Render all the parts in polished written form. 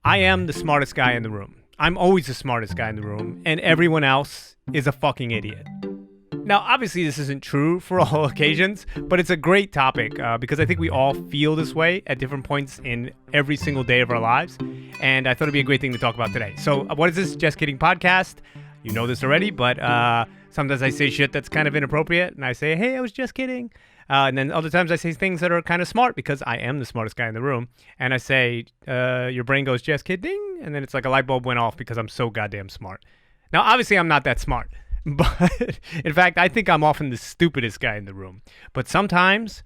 I am the smartest guy in the room. I'm always the smartest guy in the room, and everyone else is a fucking idiot. Now, obviously, this isn't true for all occasions, but it's a great topic because I think we all feel this way at different points in every single day of our lives, and I thought it'd be a great thing to talk about today. So, what is this Jeskidding podcast? You know this already, but sometimes I say shit that's kind of inappropriate, and I say, hey, I was just kidding. And then other times I say things that are kind of smart because I am the smartest guy in the room. And I say, your brain goes, just kidding. And then it's like a light bulb went off because I'm so goddamn smart. Now, obviously, I'm not that smart. But in fact, I think I'm often the stupidest guy in the room. But sometimes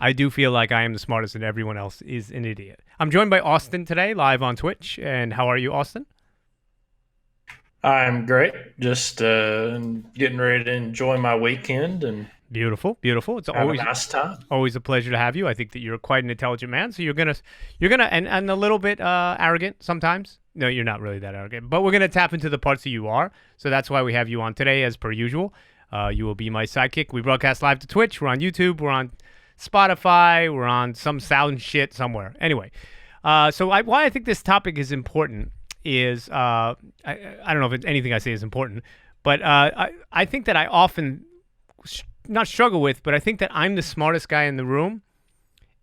I do feel like I am the smartest and everyone else is an idiot. I'm joined by Austin today, live on Twitch. And how are you, Austin? I'm great. Just getting ready to enjoy my weekend and Beautiful. It's have a nice time. always a pleasure to have you. I think that you're quite an intelligent man. So you're gonna and a little bit arrogant sometimes. No, you're not really that arrogant, but we're gonna tap into the parts that you are. So that's why we have you on today, as per usual. You will be my sidekick. We broadcast live to Twitch. We're on YouTube. We're on Spotify. We're on some sound shit somewhere. Anyway, why I think this topic is important is I don't know if anything I say is important, but I think that I often not struggle with, but I think that I'm the smartest guy in the room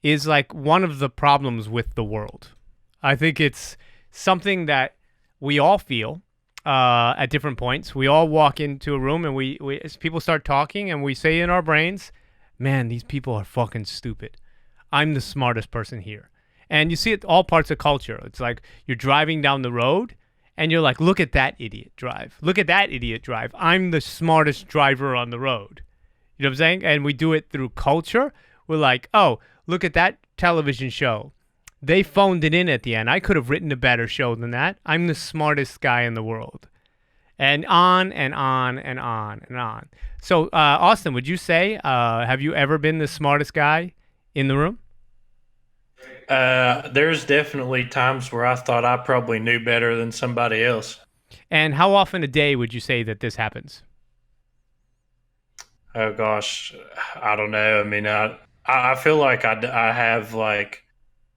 is like one of the problems with the world. I think it's something that we all feel at different points. We all walk into a room and we as people start talking and we say in our brains, man, these people are fucking stupid. I'm the smartest person here. And you see it all parts of culture. It's like you're driving down the road and you're like, look at that idiot drive. Look at that idiot drive. I'm the smartest driver on the road. You know what I'm saying? And we do it through culture. We're like, oh, look at that television show. They phoned it in at the end. I could have written a better show than that. I'm the smartest guy in the world. And on and on and on and on. So, Austin, would you say, have you ever been the smartest guy in the room? There's definitely times where I thought I probably knew better than somebody else. And how often a day would you say that this happens? Oh gosh, I don't know. I mean, I feel like I have like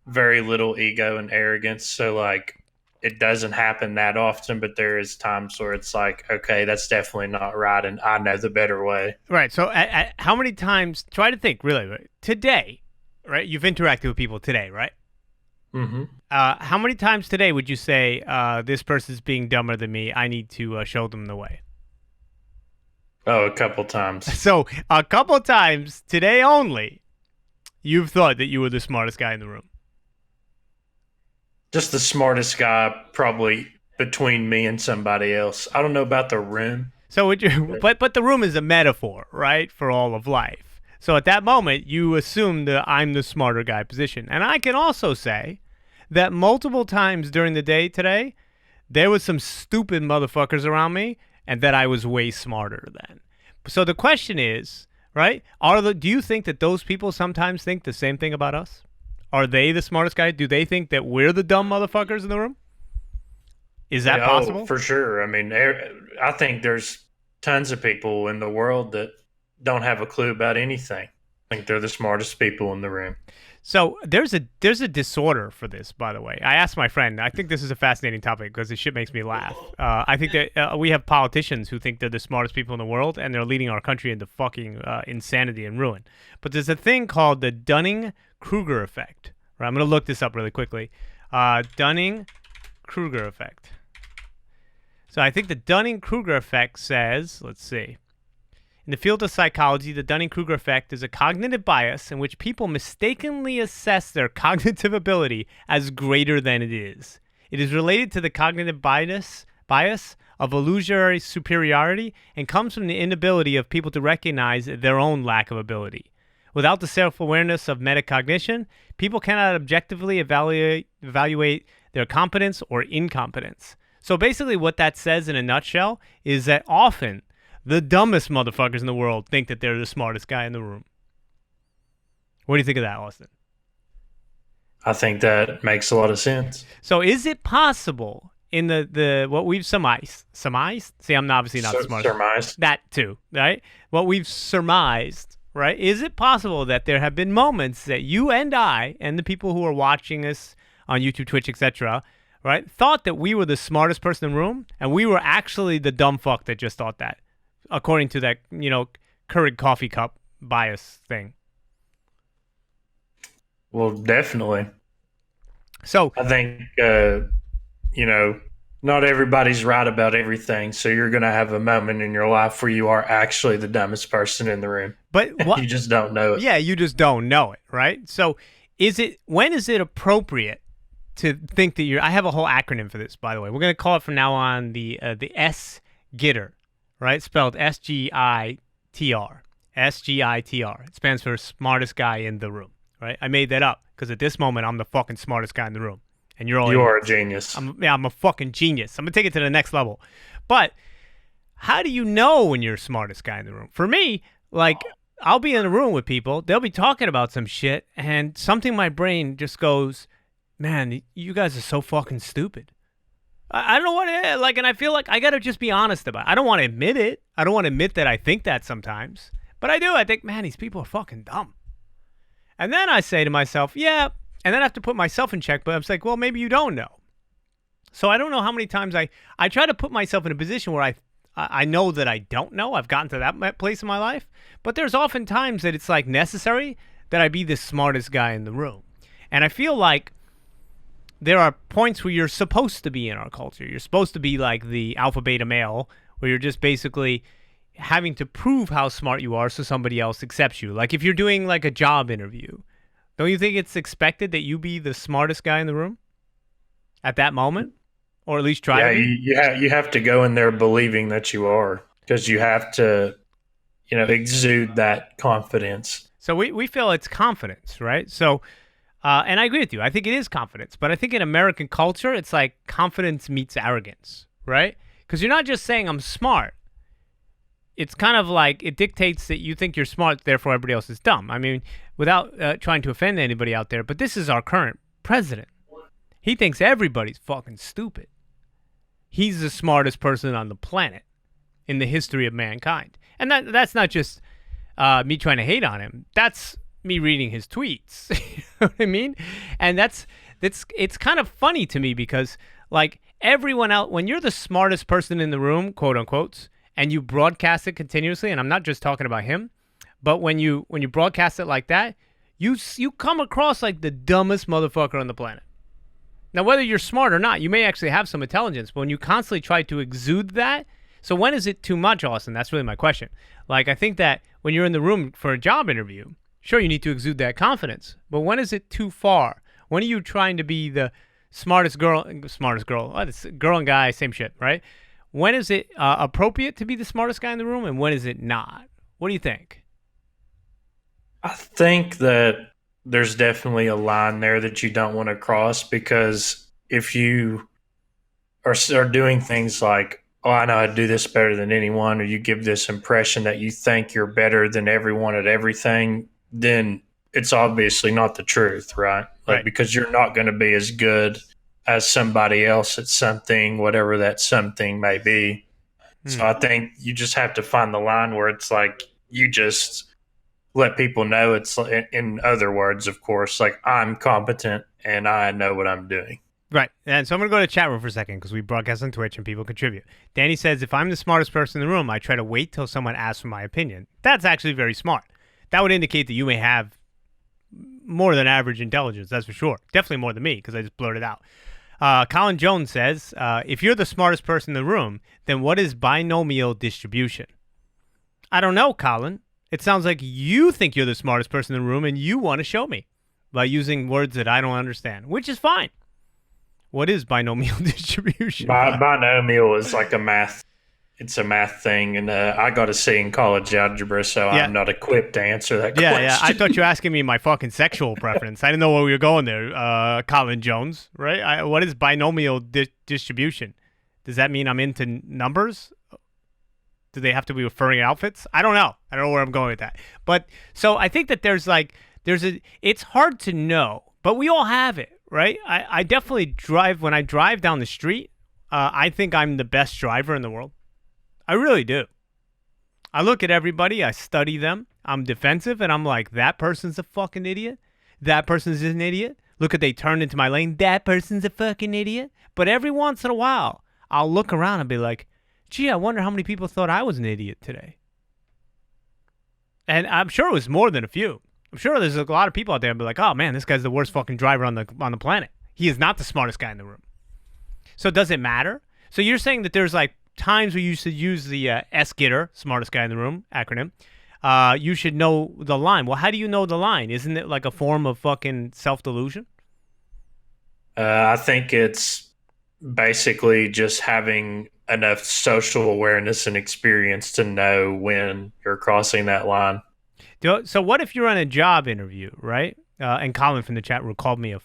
very little ego and arrogance, so like it doesn't happen that often. But there is times where it's like, okay, that's definitely not right, and I know the better way. Right. So, how many times? Try to think. Really, right? Today, right? You've interacted with people today, right? Mm-hmm. How many times today would you say this person's being dumber than me? I need to show them the way. Oh, a couple times. So a couple times today only, you've thought that you were the smartest guy in the room. Just the smartest guy, probably between me and somebody else. I don't know about the room. So would you? But the room is a metaphor, right, for all of life. So at that moment, you assume the I'm the smarter guy position. And I can also say that multiple times during the day today, there was some stupid motherfuckers around me, and that I was way smarter than. So the question is, right? Do you think that those people sometimes think the same thing about us? Are they the smartest guy? Do they think that we're the dumb motherfuckers in the room? Is that possible? For sure. I mean, I think there's tons of people in the world that don't have a clue about anything. I think they're the smartest people in the room. So there's a disorder for this, by the way. I asked my friend. I think this is a fascinating topic because this shit makes me laugh. I think that we have politicians who think they're the smartest people in the world and they're leading our country into fucking insanity and ruin. But there's a thing called the Dunning-Kruger effect. Right? I'm going to look this up really quickly. Dunning-Kruger effect. So I think the Dunning-Kruger effect says, let's see. In the field of psychology, the Dunning-Kruger effect is a cognitive bias in which people mistakenly assess their cognitive ability as greater than it is. It is related to the cognitive bias of illusory superiority and comes from the inability of people to recognize their own lack of ability. Without the self-awareness of metacognition, people cannot objectively evaluate their competence or incompetence. So basically what that says in a nutshell is that often the dumbest motherfuckers in the world think that they're the smartest guy in the room. What do you think of that, Austin? I think that makes a lot of sense. So is it possible in the what we've surmised? See, I'm obviously not the smartest. Surmised. That too, right? What we've surmised, right? Is it possible that there have been moments that you and I and the people who are watching us on YouTube, Twitch, etc., right, thought that we were the smartest person in the room, and we were actually the dumb fuck that just thought that, according to that, Keurig coffee cup bias thing. Well, definitely. So, I think you know, not everybody's right about everything. So you're going to have a moment in your life where you are actually the dumbest person in the room. but what? You just don't know it. Yeah, you just don't know it, right? So, when is it appropriate to think that you're? I have a whole acronym for this, by the way. We're gonna call it from now on the S Gitter, right? Spelled SGITR. SGITR. It stands for smartest guy in the room, right? I made that up because at this moment I'm the fucking smartest guy in the room, and you're all You are a idiots. genius. I'm a fucking genius. I'm gonna take it to the next level. But how do you know when you're the smartest guy in the room? For me, like, I'll be in a room with people, they'll be talking about some shit, and something in my brain just goes, man, you guys are so fucking stupid. I don't know what it is. Like, and I feel like I gotta just be honest about it. I don't want to admit it. I don't want to admit that I think that sometimes. But I do. I think, man, these people are fucking dumb. And then I say to myself, yeah, and then I have to put myself in check, but I'm like, well, maybe you don't know. So I don't know how many times I try to put myself in a position where I know that I don't know. I've gotten to that place in my life. But there's often times that it's like necessary that I be the smartest guy in the room. And I feel like there are points where you're supposed to be in our culture. You're supposed to be like the alpha beta male, where you're just basically having to prove how smart you are so somebody else accepts you. Like if you're doing like a job interview, don't you think it's expected that you be the smartest guy in the room at that moment? Or at least try Yeah, to be? you have to go in there believing that you are because you have to, exude that confidence. So we feel it's confidence, right? So, and I agree with you. I think it is confidence. But I think in American culture, it's like confidence meets arrogance, right? Because you're not just saying I'm smart. It's kind of like it dictates that you think you're smart, therefore everybody else is dumb. I mean, without trying to offend anybody out there, but this is our current president. He thinks everybody's fucking stupid. He's the smartest person on the planet in the history of mankind. And that's not just me trying to hate on him. That's me reading his tweets. You know what I mean? And it's kind of funny to me because like everyone else, when you're the smartest person in the room, quote unquote, and you broadcast it continuously, and I'm not just talking about him, but when you broadcast it like that, you come across like the dumbest motherfucker on the planet. Now, whether you're smart or not, you may actually have some intelligence, but when you constantly try to exude that, so when is it too much, Austin? That's really my question. Like, I think that when you're in the room for a job interview, sure, you need to exude that confidence, but when is it too far? When are you trying to be the smartest girl, it's girl and guy, same shit, right? When is it appropriate to be the smartest guy in the room, and when is it not? What do you think? I think that there's definitely a line there that you don't want to cross because if you are doing things like, oh, I know how to do this better than anyone, or you give this impression that you think you're better than everyone at everything, then it's obviously not the truth, right? Like, Right. because you're not going to be as good as somebody else at something, whatever that something may be. So I think you just have to find the line where it's like you just let people know it's in other words, of course, like I'm competent and I know what I'm doing. Right. And so I'm going to go to the chat room for a second because we broadcast on Twitch and people contribute. Danny says, if I'm the smartest person in the room, I try to wait till someone asks for my opinion. That's actually very smart. That would indicate that you may have more than average intelligence, that's for sure. Definitely more than me because I just blurted out. Colin Jones says, if you're the smartest person in the room, then what is binomial distribution? I don't know, Colin. It sounds like you think you're the smartest person in the room and you want to show me by using words that I don't understand, which is fine. What is binomial distribution? Binomial is like a math. It's a math thing, and I got a C in college algebra, so Yeah. I'm not equipped to answer that question. Yeah. I thought you were asking me my fucking sexual preference. I didn't know where we were going there, Colin Jones, right? What is binomial distribution? Does that mean I'm into numbers? Do they have to be referring outfits? I don't know. I don't know where I'm going with that. But so I think that it's hard to know, but we all have it, right? I definitely drive, when I drive down the street, I think I'm the best driver in the world. I really do. I look at everybody, I study them, I'm defensive, and I'm like, that person's a fucking idiot. That person's an idiot. Look at they turned into my lane. That person's a fucking idiot. But every once in a while, I'll look around and be like, gee, I wonder how many people thought I was an idiot today. And I'm sure it was more than a few. I'm sure there's a lot of people out there and be like, oh man, this guy's the worst fucking driver on the planet. He is not the smartest guy in the room. So does it matter? So you're saying that there's like times where you should use the Jeskidding, smartest guy in the room acronym. You should know the line. Well, how do you know the line? Isn't it like a form of fucking self-delusion? I think it's basically just having enough social awareness and experience to know when you're crossing that line. So what if you're on a job interview, right? And Colin from the chat room called me a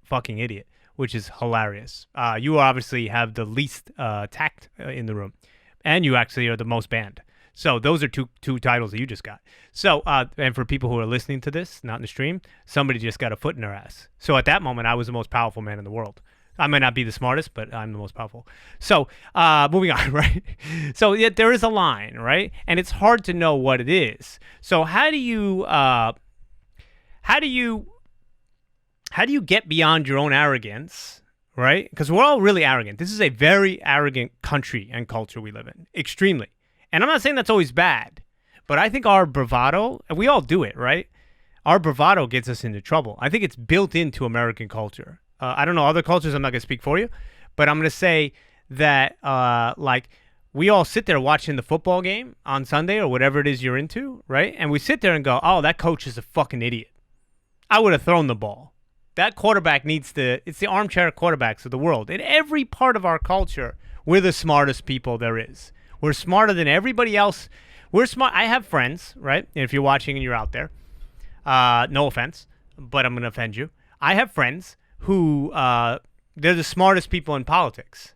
fucking idiot, which is hilarious. You obviously have the least tact in the room, and you actually are the most banned. So those are two titles that you just got. So, and for people who are listening to this, not in the stream, somebody just got a foot in their ass. So at that moment, I was the most powerful man in the world. I might not be the smartest, but I'm the most powerful. So moving on, right? So yeah, there is a line, right? And it's hard to know what it is. So how do you get beyond your own arrogance, right? Because we're all really arrogant. This is a very arrogant country and culture we live in, extremely. And I'm not saying that's always bad, but I think our bravado, and we all do it, right? Our bravado gets us into trouble. I think it's built into American culture. I don't know other cultures. I'm not going to speak for you, but I'm going to say that like we all sit there watching the football game on Sunday or whatever it is you're into, right? And we sit there and go, oh, that coach is a fucking idiot. I would have thrown the ball. That quarterback it's the armchair quarterbacks of the world. In every part of our culture, we're the smartest people there is. We're smarter than everybody else. We're smart. I have friends, right? And if you're watching and you're out there, no offense, but I'm going to offend you. I have friends who they're the smartest people in politics,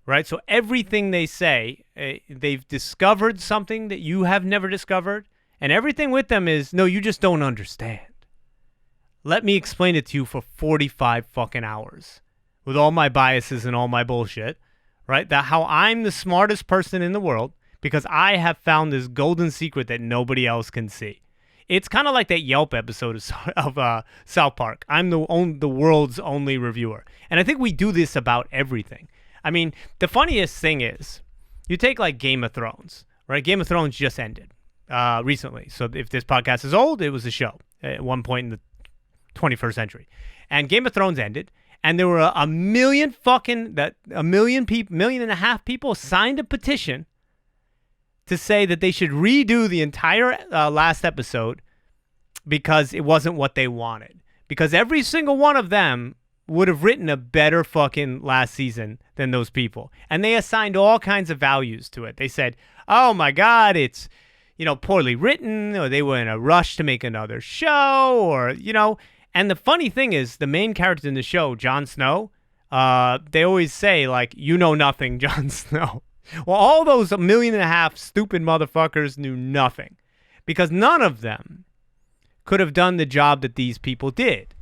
right? So everything they say, they've discovered something that you have never discovered, and everything with them is, no, you just don't understand. Let me explain it to you for 45 fucking hours with all my biases and all my bullshit, right? That how I'm the smartest person in the world because I have found this golden secret that nobody else can see. It's kind of like that Yelp episode of South Park. I'm the world's only reviewer. And I think we do this about everything. I mean, the funniest thing is, you take like Game of Thrones, right? Game of Thrones just ended recently. So if this podcast is old, it was a show at one point in the 21st century. And Game of Thrones ended, and there were a million and a half people signed a petition to say that they should redo the entire last episode because it wasn't what they wanted. Because every single one of them would have written a better fucking last season than those people. And they assigned all kinds of values to it. They said, oh my God, it's, poorly written, or they were in a rush to make another show, or, And the funny thing is, the main character in the show, Jon Snow, they always say, like, you know nothing, Jon Snow. Well, all those 1.5 million stupid motherfuckers knew nothing because none of them could have done the job that these people did.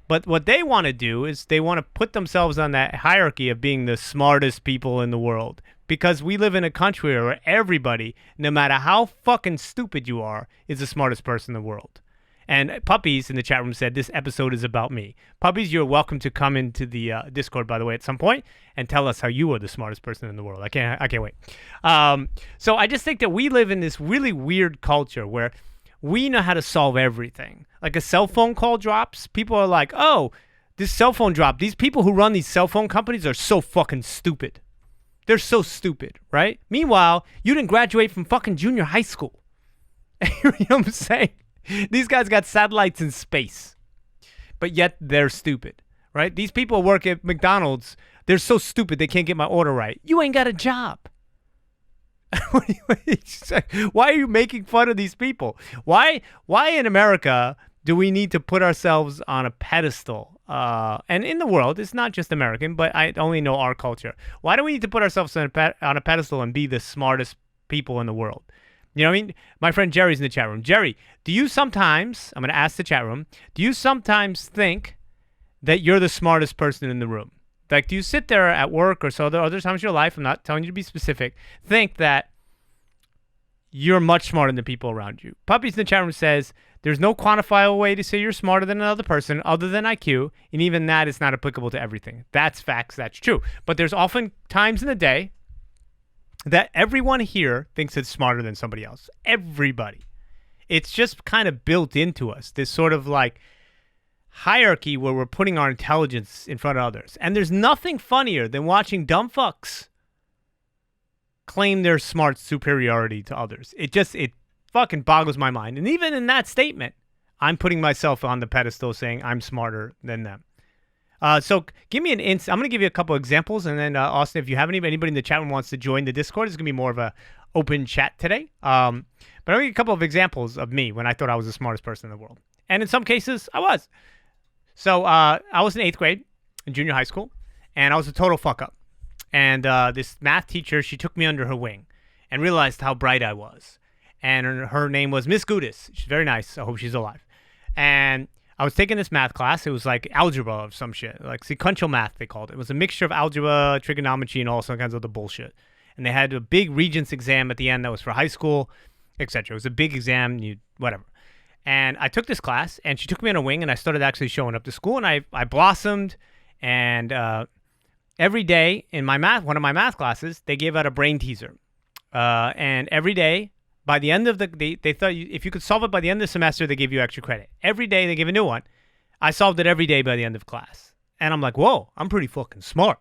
But what they want to do is they want to put themselves on that hierarchy of being the smartest people in the world because we live in a country where everybody, no matter how fucking stupid you are, is the smartest person in the world. And Puppies in the chat room said, this episode is about me. Puppies, you're welcome to come into the Discord, by the way, at some point and tell us how you are the smartest person in the world. I can't wait. So I just think that we live in this really weird culture where we know how to solve everything. Like a cell phone call drops, people are like, oh, this cell phone dropped. These people who run these cell phone companies are so fucking stupid. They're so stupid, right? Meanwhile, you didn't graduate from fucking junior high school. You know what I'm saying? These guys got satellites in space, but yet they're stupid, right? These people work at McDonald's. They're so stupid they can't get my order right. You ain't got a job. Why are you making fun of these people? Why in America do we need to put ourselves on a pedestal? And in the world, it's not just American, but I only know our culture. Why do we need to put ourselves on a pedestal and be the smartest people in the world? You know what I mean? My friend Jerry's in the chat room. Jerry, do you sometimes, I'm going to ask the chat room, do you sometimes think that you're the smartest person in the room? Like, do you sit there at work or so other times in your life, I'm not telling you to be specific, think that you're much smarter than the people around you. Puppies in the chat room says there's no quantifiable way to say you're smarter than another person other than IQ, and even that is not applicable to everything. That's facts. That's true. But there's often times in the day that everyone here thinks it's smarter than somebody else. Everybody. It's just kind of built into us, this sort of like hierarchy where we're putting our intelligence in front of others. And there's nothing funnier than watching dumb fucks claim their smart superiority to others. It fucking boggles my mind. And even in that statement, I'm putting myself on the pedestal saying I'm smarter than them. So give me I'm going to give you a couple examples, and then Austin, if you have anybody in the chat room wants to join the Discord, it's going to be more of a open chat today. But I'm going to give you a couple of examples of me when I thought I was the smartest person in the world. And in some cases, I was. So I was in 8th grade in junior high school, and I was a total fuck up. And this math teacher, she took me under her wing and realized how bright I was. And her name was Miss Gudis. She's very nice. I hope she's alive. And I was taking this math class. It was like algebra of some shit, like sequential math, they called it. It was a mixture of algebra, trigonometry, and all some kinds of other bullshit. And they had a big Regents exam at the end that was for high school, etc. It was a big exam, whatever. And I took this class, and she took me on a wing, and I started actually showing up to school, and I blossomed. And every day in one of my math classes, they gave out a brain teaser. And every day, by the end of they thought if you could solve it by the end of the semester, they gave you extra credit. Every day they gave a new one. I solved it every day by the end of class. And I'm like, whoa, I'm pretty fucking smart.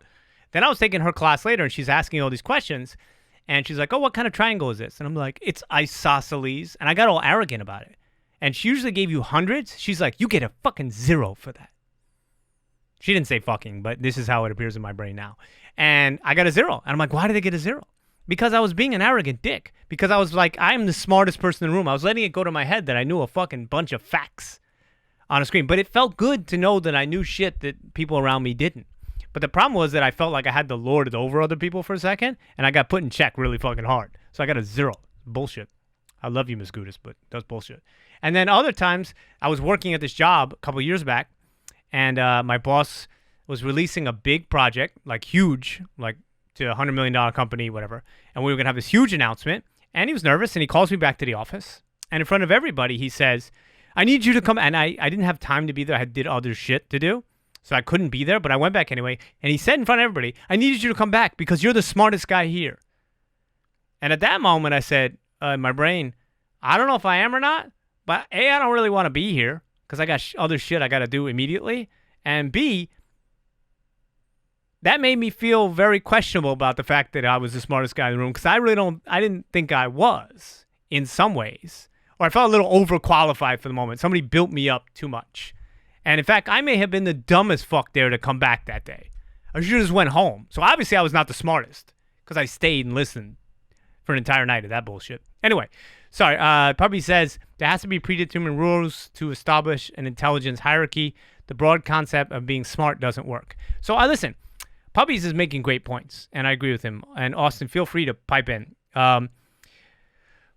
Then I was taking her class later, and she's asking all these questions. And she's like, oh, what kind of triangle is this? And I'm like, it's isosceles. And I got all arrogant about it. And she usually gave you hundreds. She's like, you get a fucking 0 for that. She didn't say fucking, but this is how it appears in my brain now. And I got a 0. And I'm like, why did I get a 0? Because I was being an arrogant dick. Because I was like, I'm the smartest person in the room. I was letting it go to my head that I knew a fucking bunch of facts on a screen. But it felt good to know that I knew shit that people around me didn't. But the problem was that I felt like I had to lord it over other people for a second, and I got put in check really fucking hard. So I got a 0. Bullshit. I love you, Miss Gudis, but that's bullshit. And then other times, I was working at this job a couple of years back, and my boss was releasing a big project, like huge, like to a $100 million company, whatever. And we were going to have this huge announcement. And he was nervous, and he calls me back to the office. And in front of everybody, he says, I need you to come. And I didn't have time to be there. I did other shit to do. So I couldn't be there, but I went back anyway. And he said in front of everybody, I needed you to come back because you're the smartest guy here. And at that moment, I said in my brain, I don't know if I am or not, but A, I don't really want to be here because I got other shit I got to do immediately. And B, that made me feel very questionable about the fact that I was the smartest guy in the room because I didn't think I was in some ways. Or I felt a little overqualified for the moment. Somebody built me up too much. And in fact, I may have been the dumbest fuck there to come back that day. I should have just went home. So obviously I was not the smartest because I stayed and listened for an entire night of that bullshit. Anyway, sorry. Puppy says there has to be predetermined rules to establish an intelligence hierarchy. The broad concept of being smart doesn't work. So listen. Puppies is making great points, and I agree with him. And Austin, feel free to pipe in.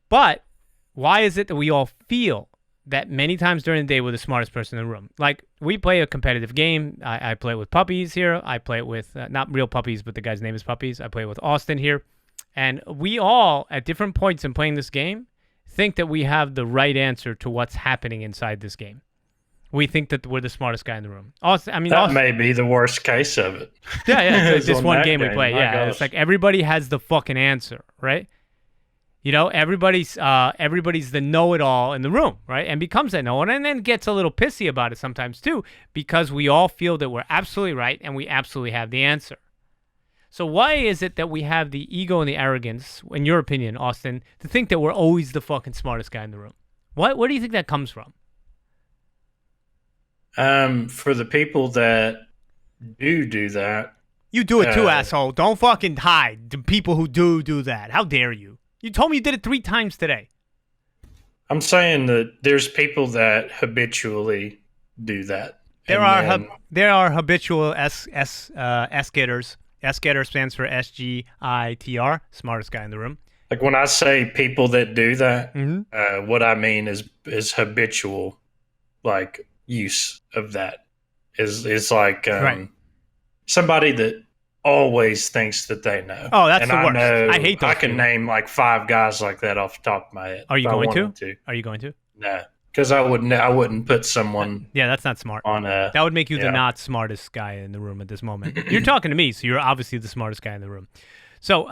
But why is it that we all feel that many times during the day we're the smartest person in the room? Like, we play a competitive game. I play it with Puppies here. I play it with, not real puppies, but the guy's name is Puppies. I play it with Austin here. And we all, at different points in playing this game, think that we have the right answer to what's happening inside this game. We think that we're the smartest guy in the room. Austin, that may be the worst case of it. Yeah. It's this one game we play. Yeah, it's like everybody has the fucking answer, right? You know, everybody's the know-it-all in the room, right? And becomes that know-it, and then gets a little pissy about it sometimes too, because we all feel that we're absolutely right and we absolutely have the answer. So why is it that we have the ego and the arrogance, in your opinion, Austin, to think that we're always the fucking smartest guy in the room? Where do you think that comes from? For the people that do that. You do it too, asshole. Don't fucking hide the people who do that. How dare you? You told me you did it 3 times today. I'm saying that there's people that habitually do that. There are habitual S-getters. S-getter stands for S-G-I-T-R, smartest guy in the room. Like when I say people that do that, what I mean is habitual, use of that is like somebody that always thinks that they know. Oh, that's And the I worst. I know hate I those can people. name like 5 guys like that off the top of my head Are if you I going to? wanted to. Are you going to? No, because I wouldn't put someone Yeah, that's not smart. on a That would make you the yeah. not smartest guy in the room at this moment. You're talking to me, so you're obviously the smartest guy in the room. So,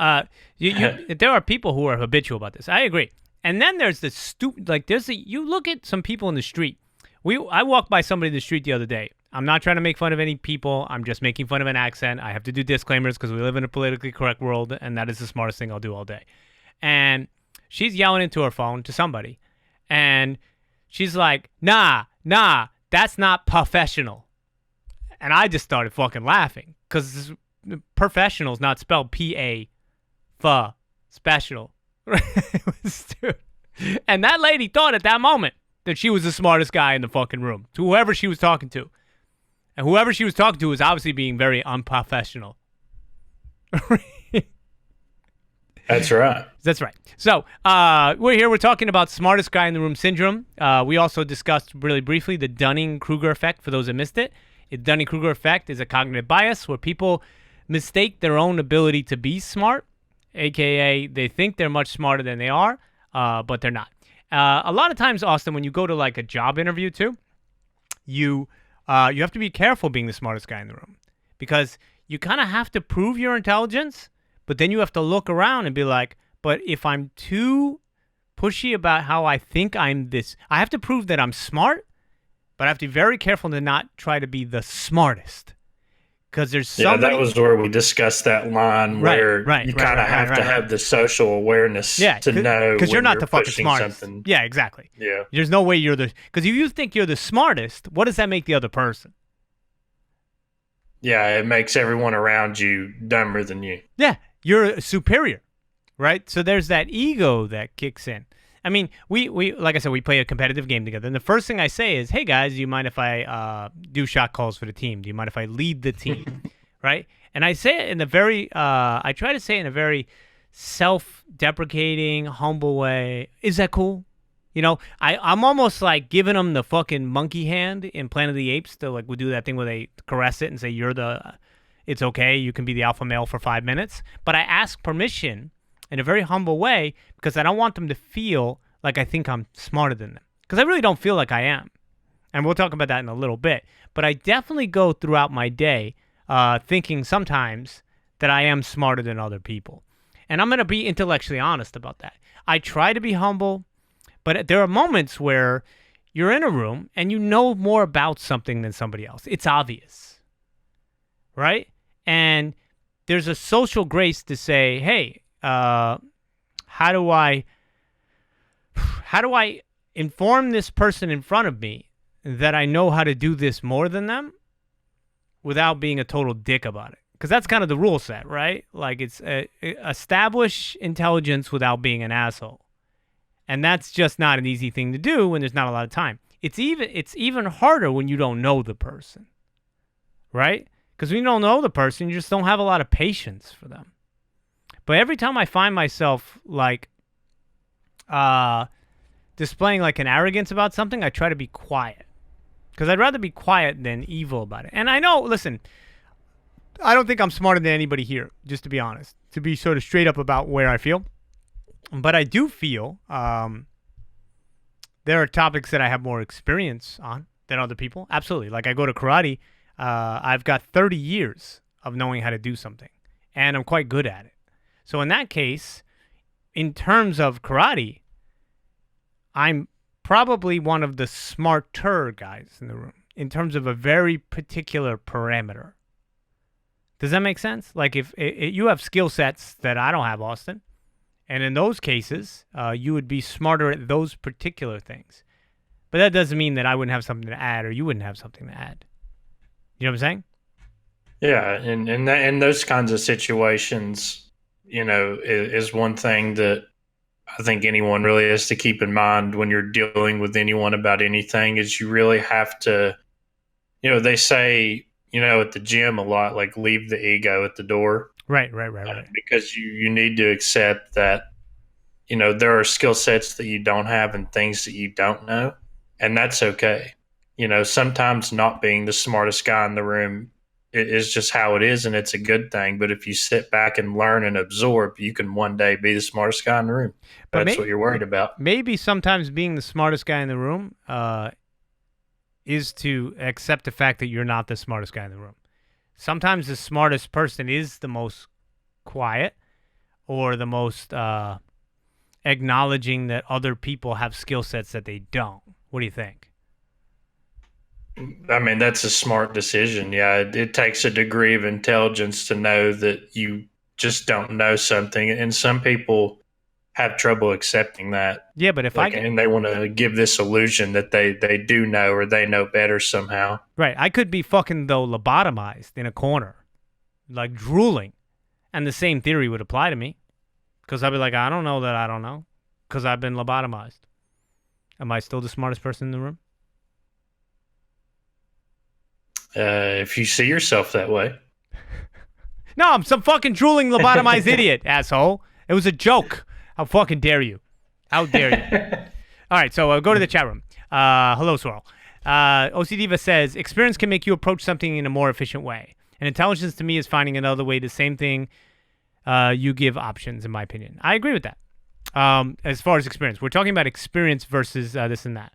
there are people who are habitual about this. I agree. And then there's the stupid, like you look at some people in the street. I walked by somebody in the street the other day. I'm not trying to make fun of any people. I'm just making fun of an accent. I have to do disclaimers because we live in a politically correct world, and that is the smartest thing I'll do all day. And she's yelling into her phone to somebody, and she's like, nah, that's not professional. And I just started fucking laughing because professional is not spelled P-A, special. Dude. And that lady thought at that moment that she was the smartest guy in the fucking room to whoever she was talking to. And whoever she was talking to was obviously being very unprofessional. That's right. That's right. So we're here. We're talking about smartest guy in the room syndrome. We also discussed really briefly the Dunning-Kruger effect for those that missed it. The Dunning-Kruger effect is a cognitive bias where people mistake their own ability to be smart, a.k.a. they think they're much smarter than they are, but they're not. A lot of times, Austin, when you go to like a job interview too, you have to be careful being the smartest guy in the room because you kind of have to prove your intelligence, but then you have to look around and be like, but if I'm too pushy about how I think I'm this, I have to prove that I'm smart, but I have to be very careful to not try to be the smartest. Because there's somebody... that was where we discussed that line where you kind of have to have the social awareness to know because you're not the fucking smartest. Something. Yeah, exactly. Yeah, there's no way you're the... Because if you think you're the smartest, what does that make the other person? Yeah, it makes everyone around you dumber than you. Yeah, you're superior, right? So there's that ego that kicks in. I mean, we like I said, we play a competitive game together. And the first thing I say is, hey, guys, do you mind if I do shot calls for the team? Do you mind if I lead the team? Right? And I say it in a very, I try to say it in a very self-deprecating, humble way. Is that cool? You know, I'm almost like giving them the fucking monkey hand in Planet of the Apes to like, we do that thing where they caress it and say, it's okay, you can be the alpha male for 5 minutes. But I ask permission in a very humble way because I don't want them to feel like I think I'm smarter than them. Because I really don't feel like I am. And we'll talk about that in a little bit. But I definitely go throughout my day thinking sometimes that I am smarter than other people. And I'm going to be intellectually honest about that. I try to be humble, but there are moments where you're in a room and you know more about something than somebody else. It's obvious, right? And there's a social grace to say, hey, how do I inform this person in front of me that I know how to do this more than them without being a total dick about it? Because that's kind of the rule set, right? Like it's establish intelligence without being an asshole. And that's just not an easy thing to do when there's not a lot of time. It's even harder when you don't know the person, right? Because when you don't know the person, you just don't have a lot of patience for them. But every time I find myself like displaying like an arrogance about something, I try to be quiet. Because I'd rather be quiet than evil about it. And I know, listen, I don't think I'm smarter than anybody here, just to be honest, to be sort of straight up about where I feel. But I do feel there are topics that I have more experience on than other people. Absolutely. Like I go to karate. I've got 30 years of knowing how to do something. And I'm quite good at it. So in that case, in terms of karate, I'm probably one of the smarter guys in the room in terms of a very particular parameter. Does that make sense? Like if you have skill sets that I don't have, Austin, and in those cases, you would be smarter at those particular things. But that doesn't mean that I wouldn't have something to add or you wouldn't have something to add. You know what I'm saying? Yeah, and in those kinds of situations, is one thing that I think anyone really has to keep in mind when you're dealing with anyone about anything is you really have to, they say, at the gym a lot, like leave the ego at the door. Right. Because you need to accept that, there are skill sets that you don't have and things that you don't know, and that's okay. Sometimes not being the smartest guy in the room it is just how it is, and it's a good thing. But if you sit back and learn and absorb, you can one day be the smartest guy in the room. But That's what you're worried about. maybe sometimes being the smartest guy in the room is to accept the fact that you're not the smartest guy in the room. Sometimes the smartest person is the most quiet or the most acknowledging that other people have skill sets that they don't. What do you think? I mean, that's a smart decision. Yeah, it takes a degree of intelligence to know that you just don't know something, and some people have trouble accepting that. Yeah, but if And they want to give this illusion that they do know or they know better somehow. Right, I could be fucking though lobotomized in a corner, like drooling, and the same theory would apply to me, because I'd be like, I don't know that I don't know, because I've been lobotomized. Am I still the smartest person in the room? If you see yourself that way. No, I'm some fucking drooling lobotomized idiot, asshole. It was a joke. How fucking dare you? How dare you? All right, so go to the chat room. Hello, Swirl. OCDiva says, experience can make you approach something in a more efficient way. And intelligence to me is finding another way to the same thing. You give options, in my opinion. I agree with that. As far as experience. We're talking about experience versus this and that.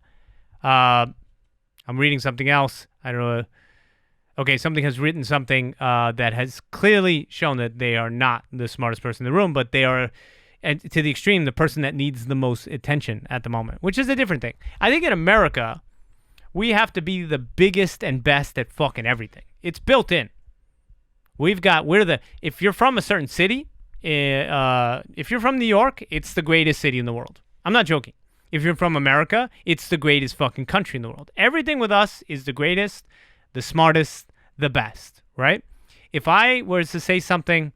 I'm reading something else. I don't know. Okay, something has written something that has clearly shown that they are not the smartest person in the room, but they are, and to the extreme, the person that needs the most attention at the moment, which is a different thing. I think in America, we have to be the biggest and best at fucking everything. It's built in. If you're from a certain city, if you're from New York, it's the greatest city in the world. I'm not joking. If you're from America, it's the greatest fucking country in the world. Everything with us is the greatest, the smartest, the best, right? If I was to say something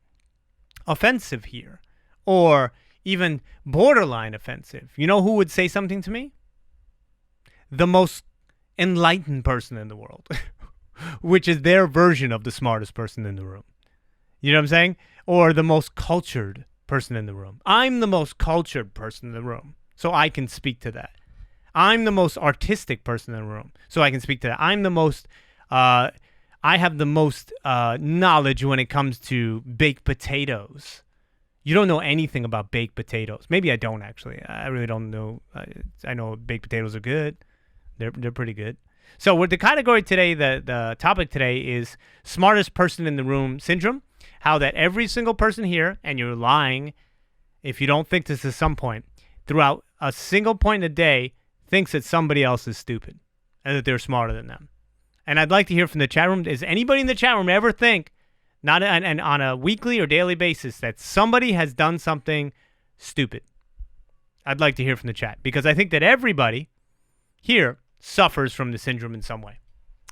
offensive here, or even borderline offensive, you know who would say something to me? The most enlightened person in the world, which is their version of the smartest person in the room. You know what I'm saying? Or the most cultured person in the room. I'm the most cultured person in the room, so I can speak to that. I'm the most artistic person in the room, so I can speak to that. I have the most knowledge when it comes to baked potatoes. You don't know anything about baked potatoes. Maybe I don't, actually. I really don't know. I know baked potatoes are good. They're pretty good. So with the category today, the topic today is smartest person in the room syndrome. How that every single person here, and you're lying if you don't think this at some point, throughout a single point in a day, thinks that somebody else is stupid and that they're smarter than them. And I'd like to hear from the chat room. Does anybody in the chat room ever think, not and on a weekly or daily basis, that somebody has done something stupid? I'd like to hear from the chat, because I think that everybody here suffers from the syndrome in some way.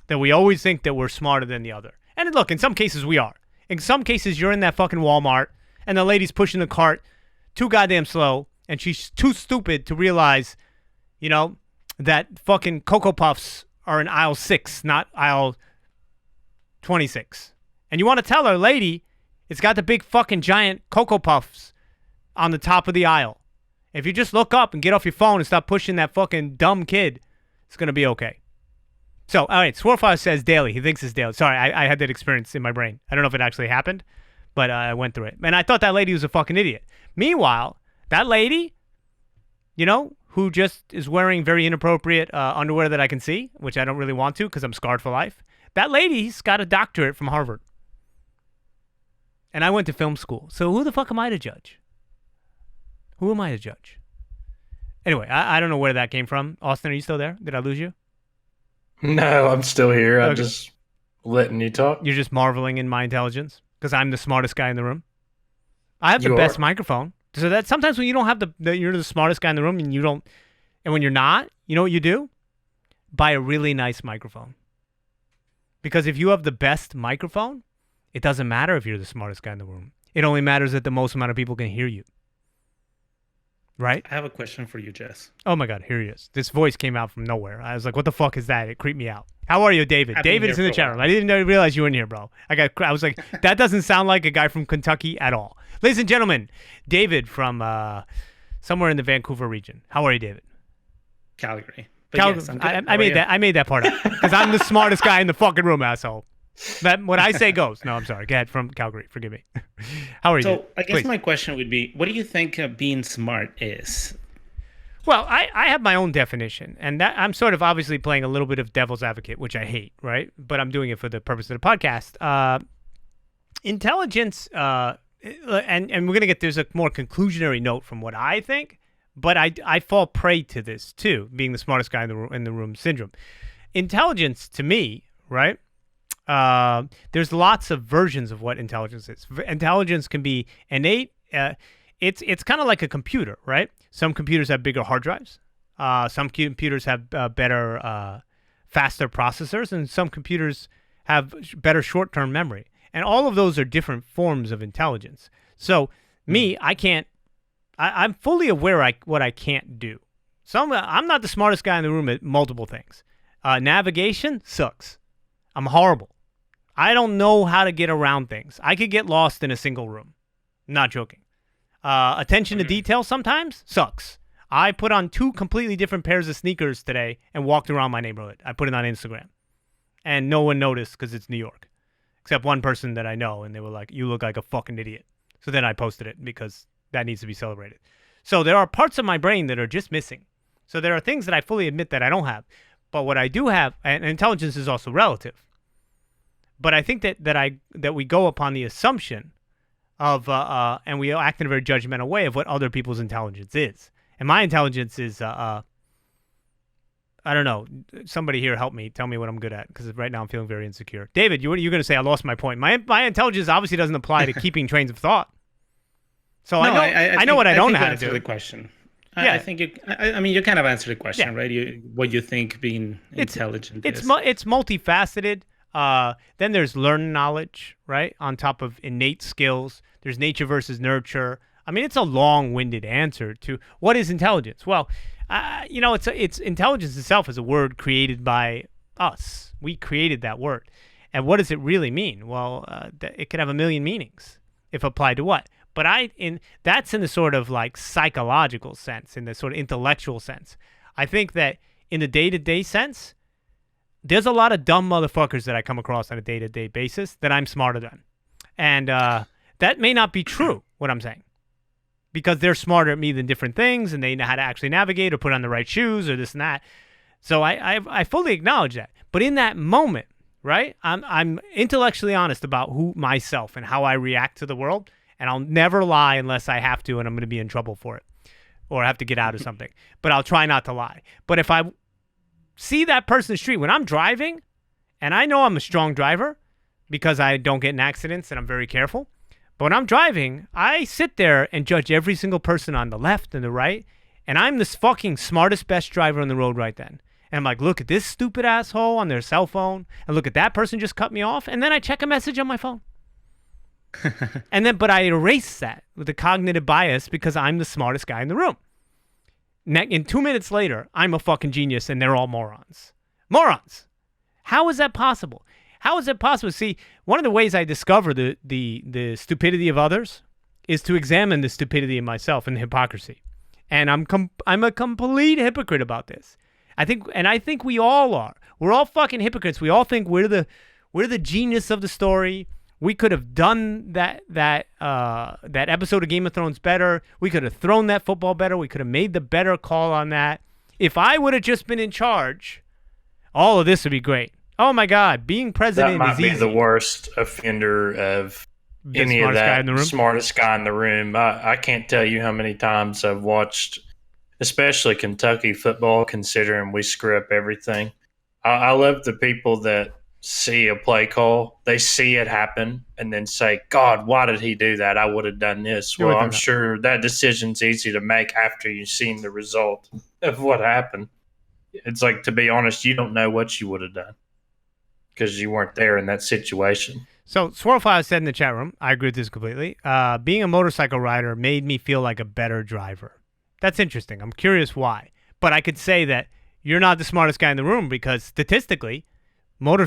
That we always think that we're smarter than the other. And look, in some cases we are. In some cases you're in that fucking Walmart and the lady's pushing the cart too goddamn slow and she's too stupid to realize, that fucking Cocoa Puffs are in aisle 6, not aisle 26. And you want to tell her, lady, it's got the big fucking giant Cocoa Puffs on the top of the aisle. If you just look up and get off your phone and stop pushing that fucking dumb kid, it's going to be okay. So, all right, Swarfire says daily. He thinks it's daily. Sorry, I had that experience in my brain. I don't know if it actually happened, but I went through it. And I thought that lady was a fucking idiot. Meanwhile, that lady, who just is wearing very inappropriate underwear that I can see, which I don't really want to because I'm scarred for life. That lady's got a doctorate from Harvard. And I went to film school. So who the fuck am I to judge? Who am I to judge? Anyway, I don't know where that came from. Austin, are you still there? Did I lose you? No, I'm still here. I'm just letting you talk. You're just marveling in my intelligence because I'm the smartest guy in the room. I have the best microphone. So that sometimes when you don't have you're the smartest guy in the room and when you're not, you know what you do? Buy a really nice microphone. Because if you have the best microphone, it doesn't matter if you're the smartest guy in the room. It only matters that the most amount of people can hear you. Right? I have a question for you, Jess. Oh my God, here he is. This voice came out from nowhere. I was like, what the fuck is that? It creeped me out. How are you, David? David is in the chat room. I didn't realize you were in here, bro. I was like, that doesn't sound like a guy from Kentucky at all. Ladies and gentlemen, David from somewhere in the Vancouver region. How are you, David? Calgary. Yes, I made that part up because I'm the smartest guy in the fucking room, asshole. That what I say goes. No, I'm sorry. Go ahead, from Calgary. Forgive me. How are you? So I guess Please. my question would be, what do you think being smart is? Well, I have my own definition, and that I'm sort of obviously playing a little bit of devil's advocate, which I hate, right? But I'm doing it for the purpose of the podcast. Intelligence, and we're gonna get there's a more conclusionary note from what I think, but I fall prey to this too, being the smartest guy in the room syndrome. Intelligence to me, right? There's lots of versions of what intelligence is. Intelligence can be innate. It's kind of like a computer, right? Some computers have bigger hard drives. Some computers have better, faster processors, and some computers have better short-term memory. And all of those are different forms of intelligence. So me, I can't. I'm fully aware what I can't do. I'm not the smartest guy in the room at multiple things. Navigation sucks. I'm horrible. I don't know how to get around things. I could get lost in a single room. Not joking. Attention to detail sometimes sucks. I put on 2 completely different pairs of sneakers today and walked around my neighborhood. I put it on Instagram. And no one noticed because it's New York. Except one person that I know, and they were like, "You look like a fucking idiot." So then I posted it because that needs to be celebrated. So there are parts of my brain that are just missing. So there are things that I fully admit that I don't have. But what I do have, and intelligence is also relative. But I think that we go upon the assumption of, and we act in a very judgmental way of what other people's intelligence is. And my intelligence is, I don't know. Somebody here help me. Tell me what I'm good at, because right now I'm feeling very insecure. David, you're going to say I lost my point. My intelligence obviously doesn't apply to keeping trains of thought. So No, I know what I don't know how to answered do. the question. Yeah. I think I mean, you kind of answered the question, Yeah. right? What you think being intelligent is. It's multifaceted. Then there's learned knowledge, right? On top of innate skills. There's nature versus nurture. I mean, it's a long-winded answer to what is intelligence. Well, it's intelligence itself is a word created by us. We created that word. And what does it really mean? Well, it could have a million meanings if applied to what? But that's in the sort of like psychological sense, in the sort of intellectual sense. I think that in the day-to-day sense, there's a lot of dumb motherfuckers that I come across on a day-to-day basis that I'm smarter than. And that may not be true, what I'm saying, because they're smarter at me than different things, and they know how to actually navigate or put on the right shoes or this and that. So I fully acknowledge that. But in that moment, right, I'm intellectually honest about myself and how I react to the world, and I'll never lie unless I have to, and I'm going to be in trouble for it or have to get out of something. But I'll try not to lie. But if I see that person in the street when I'm driving, and I know I'm a strong driver because I don't get in accidents and I'm very careful, but when I'm driving, I sit there and judge every single person on the left and the right, and I'm the fucking smartest, best driver on the road right then. And I'm like, look at this stupid asshole on their cell phone, and look at that person just cut me off, and then I check a message on my phone. But I erase that with a cognitive bias because I'm the smartest guy in the room. In 2 minutes later, I'm a fucking genius, and they're all morons. Morons! How is that possible? How is it possible? See, one of the ways I discover the stupidity of others is to examine the stupidity of myself and the hypocrisy. And I'm a complete hypocrite about this. I think we all are. We're all fucking hypocrites. We all think we're the genius of the story. We could have done that episode of Game of Thrones better. We could have thrown that football better. We could have made the better call on that. If I would have just been in charge, all of this would be great. Oh my God, being president That is might easy. be the worst offender of any of that. Smartest guy in the room. I can't tell you how many times I've watched, especially Kentucky football, considering we screw up everything. I love the people that see a play call, they see it happen, and then say, God, why did he do that? I would have done this. Well, I'm sure that decision's easy to make after you've seen the result of what happened. It's like, to be honest, you don't know what you would have done because you weren't there in that situation. So Swirlfire said in the chat room, I agree with this completely, being a motorcycle rider made me feel like a better driver. That's interesting. I'm curious why. But I could say that you're not the smartest guy in the room because statistically,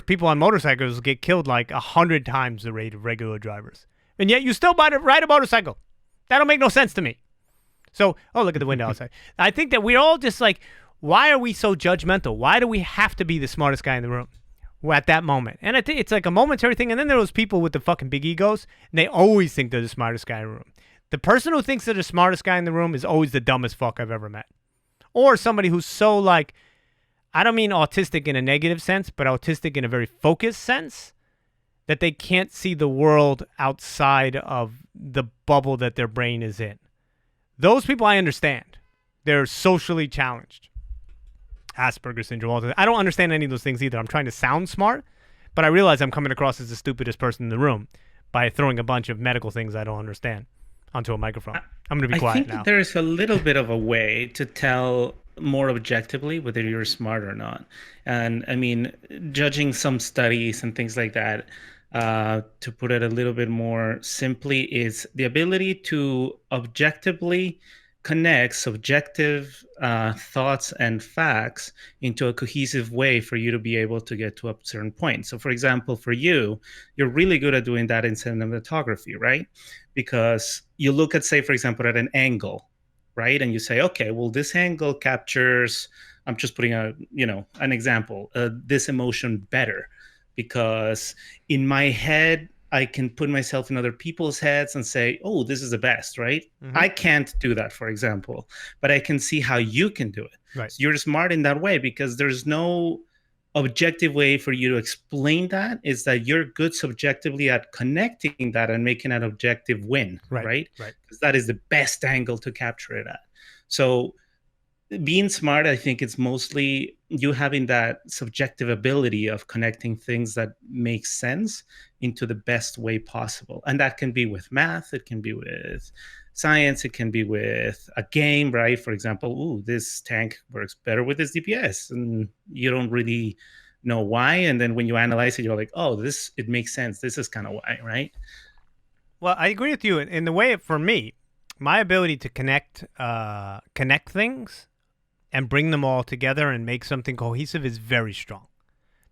people on motorcycles get killed like 100 times the rate of regular drivers. And yet you still ride a motorcycle. That'll make no sense to me. So, look at the window outside. I think that we're all just like, why are we so judgmental? Why do we have to be the smartest guy in the room? at that moment. And I think it's like a momentary thing. And then there are those people with the fucking big egos, and they always think they're the smartest guy in the room. The person who thinks they're the smartest guy in the room is always the dumbest fuck I've ever met. Or somebody who's so like, I don't mean autistic in a negative sense, but autistic in a very focused sense, that they can't see the world outside of the bubble that their brain is in. Those people I understand. They're socially challenged. Asperger's syndrome, all that. I don't understand any of those things either. I'm trying to sound smart, but I realize I'm coming across as the stupidest person in the room by throwing a bunch of medical things I don't understand onto a microphone. I'm going to be quiet think now. that there's a little bit of a way to tell more objectively whether you're smart or not. And I mean, judging some studies and things like that, to put it a little bit more simply, is the ability to objectively connect subjective thoughts and facts into a cohesive way for you to be able to get to a certain point. So for example, for you, you're really good at doing that in cinematography, right? Because you look at, say, for example, at an angle, right? And you say, okay, well, this angle captures, I'm just putting an example, this emotion better, because in my head, I can put myself in other people's heads and say, oh, this is the best, right? Mhm. I can't do that, for example, but I can see how you can do it. Right. So you're smart in that way because there's no objective way for you to explain that. Is that you're good subjectively at connecting that and making an objective win, right? Because that is the best angle to capture it at. So being smart, I think it's mostly you having that subjective ability of connecting things that make sense into the best way possible. And that can be with math, it can be with science, it can be with a game, right? For example, ooh, this tank works better with this DPS, and you don't really know why. And then when you analyze it, you're like, oh, it makes sense. This is kind of why, right? Well, I agree with you in the way, for me, my ability to connect things and bring them all together and make something cohesive is very strong.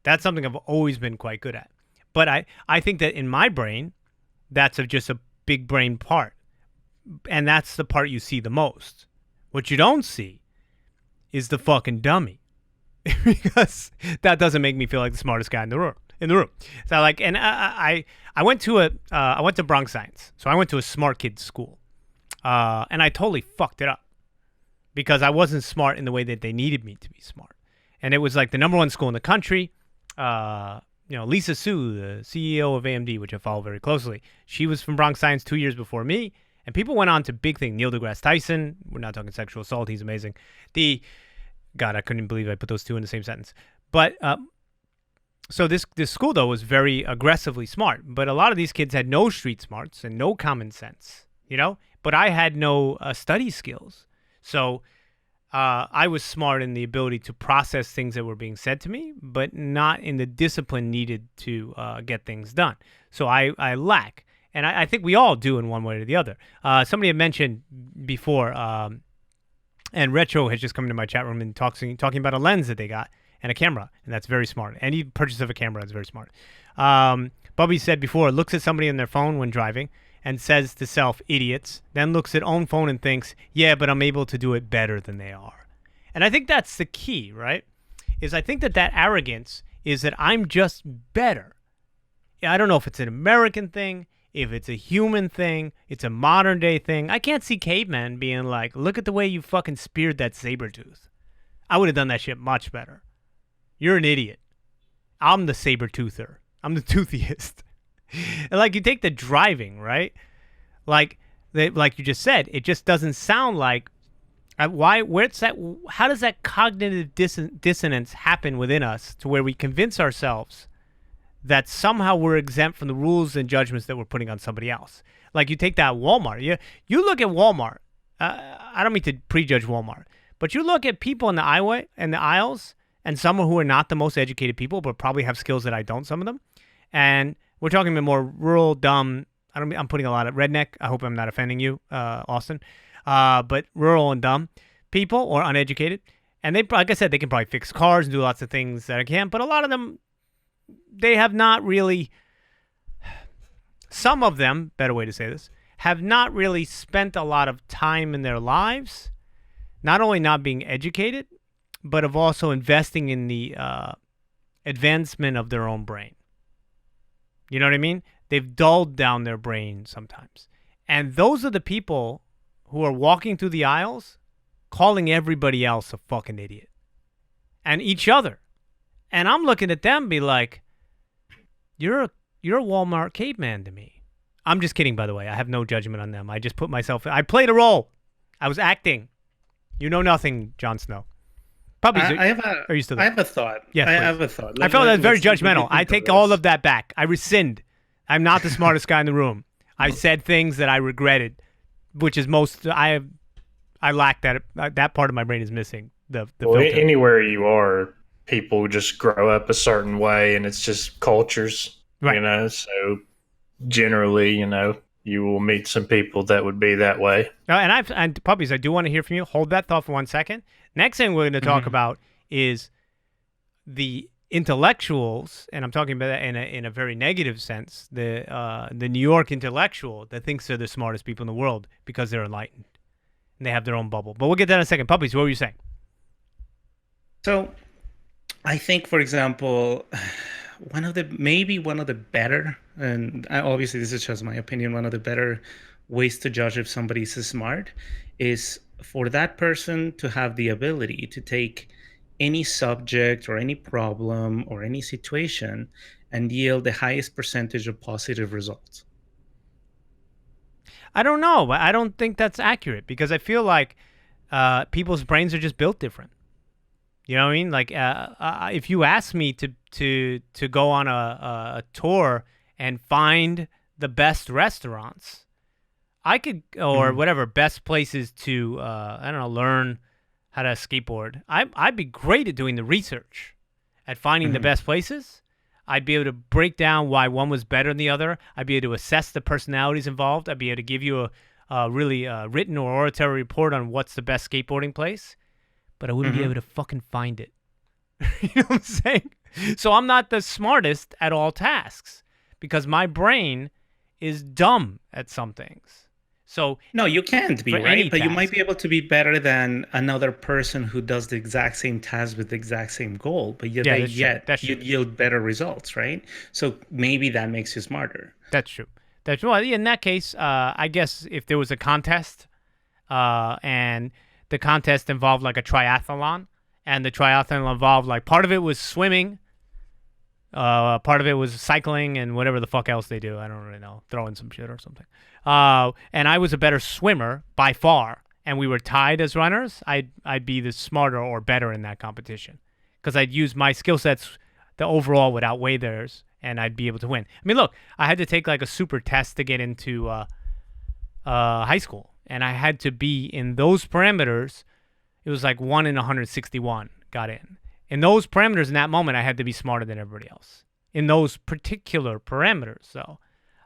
That's something I've always been quite good at. But I think that in my brain, that's just a big brain part. And that's the part you see the most. What you don't see is the fucking dummy. Because that doesn't make me feel like the smartest guy in the room. So like, and I went to Bronx Science. So I went to a smart kids school. And I totally fucked it up because I wasn't smart in the way that they needed me to be smart. And it was like the #1 school in the country. Lisa Su, the CEO of AMD, which I follow very closely, she was from Bronx Science 2 years before me. And people went on to big things. Neil deGrasse Tyson, we're not talking sexual assault, he's amazing. God, I couldn't believe I put those two in the same sentence. But so this school, though, was very aggressively smart. But a lot of these kids had no street smarts and no common sense, But I had no study skills. So I was smart in the ability to process things that were being said to me, but not in the discipline needed to get things done. So I lack. And I think we all do in one way or the other. Somebody had mentioned before, and Retro has just come into my chat room and talking about a lens that they got and a camera, and that's very smart. Any purchase of a camera is very smart. Bubby said before, looks at somebody on their phone when driving and says to self, idiots, then looks at own phone and thinks, yeah, but I'm able to do it better than they are. And I think that's the key, right? I think that arrogance is that I'm just better. I don't know if it's an American thing, if it's a human thing, it's a modern day thing. I can't see cavemen being like, look at the way you fucking speared that saber tooth. I would have done that shit much better. You're an idiot. I'm the saber toother. I'm the toothiest. And like you take the driving, right? Like you just said, it just doesn't sound like where's that? How does that cognitive dissonance happen within us to where we convince ourselves that somehow we're exempt from the rules and judgments that we're putting on somebody else? Like you take that Walmart. You look at Walmart. I don't mean to prejudge Walmart, but you look at people in the aisles, and some who are not the most educated people, but probably have skills that I don't. Some of them, and we're talking about more rural, dumb. I'm putting a lot of redneck. I hope I'm not offending you, Austin. But rural and dumb people or uneducated, and they, like I said, they can probably fix cars and do lots of things that I can't. But a lot of them, they have not really. Some of them, better way to say this, have not really spent a lot of time in their lives, not only not being educated, but of also investing in the advancement of their own brain. You know what I mean? They've dulled down their brain sometimes. And those are the people who are walking through the aisles calling everybody else a fucking idiot. And each other. And I'm looking at them and be like, you're a Walmart caveman to me. I'm just kidding, by the way. I have no judgment on them. I just put myself in. I played a role. I was acting. You know nothing, Jon Snow. Puppies, are you still there? I have a thought. Yes, I have a thought. I felt that was very judgmental. I take all of that back. I rescind. I'm not the smartest guy in the room. I said things that I regretted, which is most. I lack that. That part of my brain is missing. The well, filter. Anywhere you are, people just grow up a certain way, and it's just cultures, right. You know. So generally, you know, you will meet some people that would be that way. And puppies, I do want to hear from you. Hold that thought for 1 second. Next thing we're going to talk about is the intellectuals, and I'm talking about that in a very negative sense. The New York intellectual that thinks they're the smartest people in the world because they're enlightened and they have their own bubble. But we'll get to that in a second. Puppies, what were you saying? So, I think, for example, one of the better, and obviously this is just my opinion, one of the better ways to judge if somebody's smart is for that person to have the ability to take any subject or any problem or any situation and yield the highest percentage of positive results. I don't know. I don't think that's accurate because I feel like people's brains are just built different. You know what I mean? Like if you ask me to go on a tour and find the best restaurants, I could, or whatever, best places to, I don't know, learn how to skateboard. I'd be great at doing the research, at finding the best places. I'd be able to break down why one was better than the other. I'd be able to assess the personalities involved. I'd be able to give you a really written or oratory report on what's the best skateboarding place. But I wouldn't be able to fucking find it. You know what I'm saying? So I'm not the smartest at all tasks because my brain is dumb at some things. So no, you can't be, right? But you might be able to be better than another person who does the exact same task with the exact same goal, but yet you yield better results, right? So maybe that makes you smarter. That's true. That's well. In that case, I guess if there was a contest, and the contest involved like a triathlon, and the triathlon involved like part of it was swimming, part of it was cycling, and whatever the fuck else they do. I don't really know, throwing some shit or something. And I was a better swimmer by far, and we were tied as runners. I'd be the smarter or better in that competition because I'd use my skill sets. The overall would outweigh theirs, and I'd be able to win. I mean, look, I had to take like a super test to get into high school. And I had to be in those parameters. It was like 1 in 161 got in. In those parameters, in that moment, I had to be smarter than everybody else. In those particular parameters, so.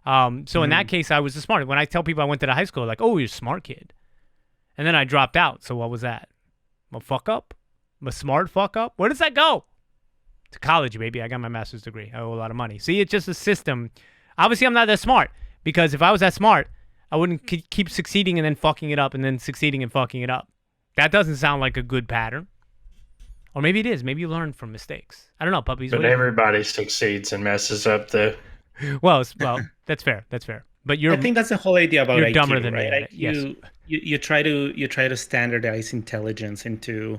So in that case, I was the smartest. When I tell people I went to the high school, like, oh, you're a smart kid. And then I dropped out. So what was that? I'm a fuck up? I'm a smart fuck up? Where does that go? To college, baby. I got my master's degree. I owe a lot of money. See, it's just a system. Obviously, I'm not that smart. Because if I was that smart, I wouldn't keep succeeding and then fucking it up and then succeeding and fucking it up. That doesn't sound like a good pattern. Or maybe it is. Maybe you learn from mistakes. I don't know, puppies. But everybody succeeds and messes up, though. Well, that's fair. That's fair. But I think that's the whole idea about you're IQ, dumber than right? me. IQ, yes. You try to standardize intelligence into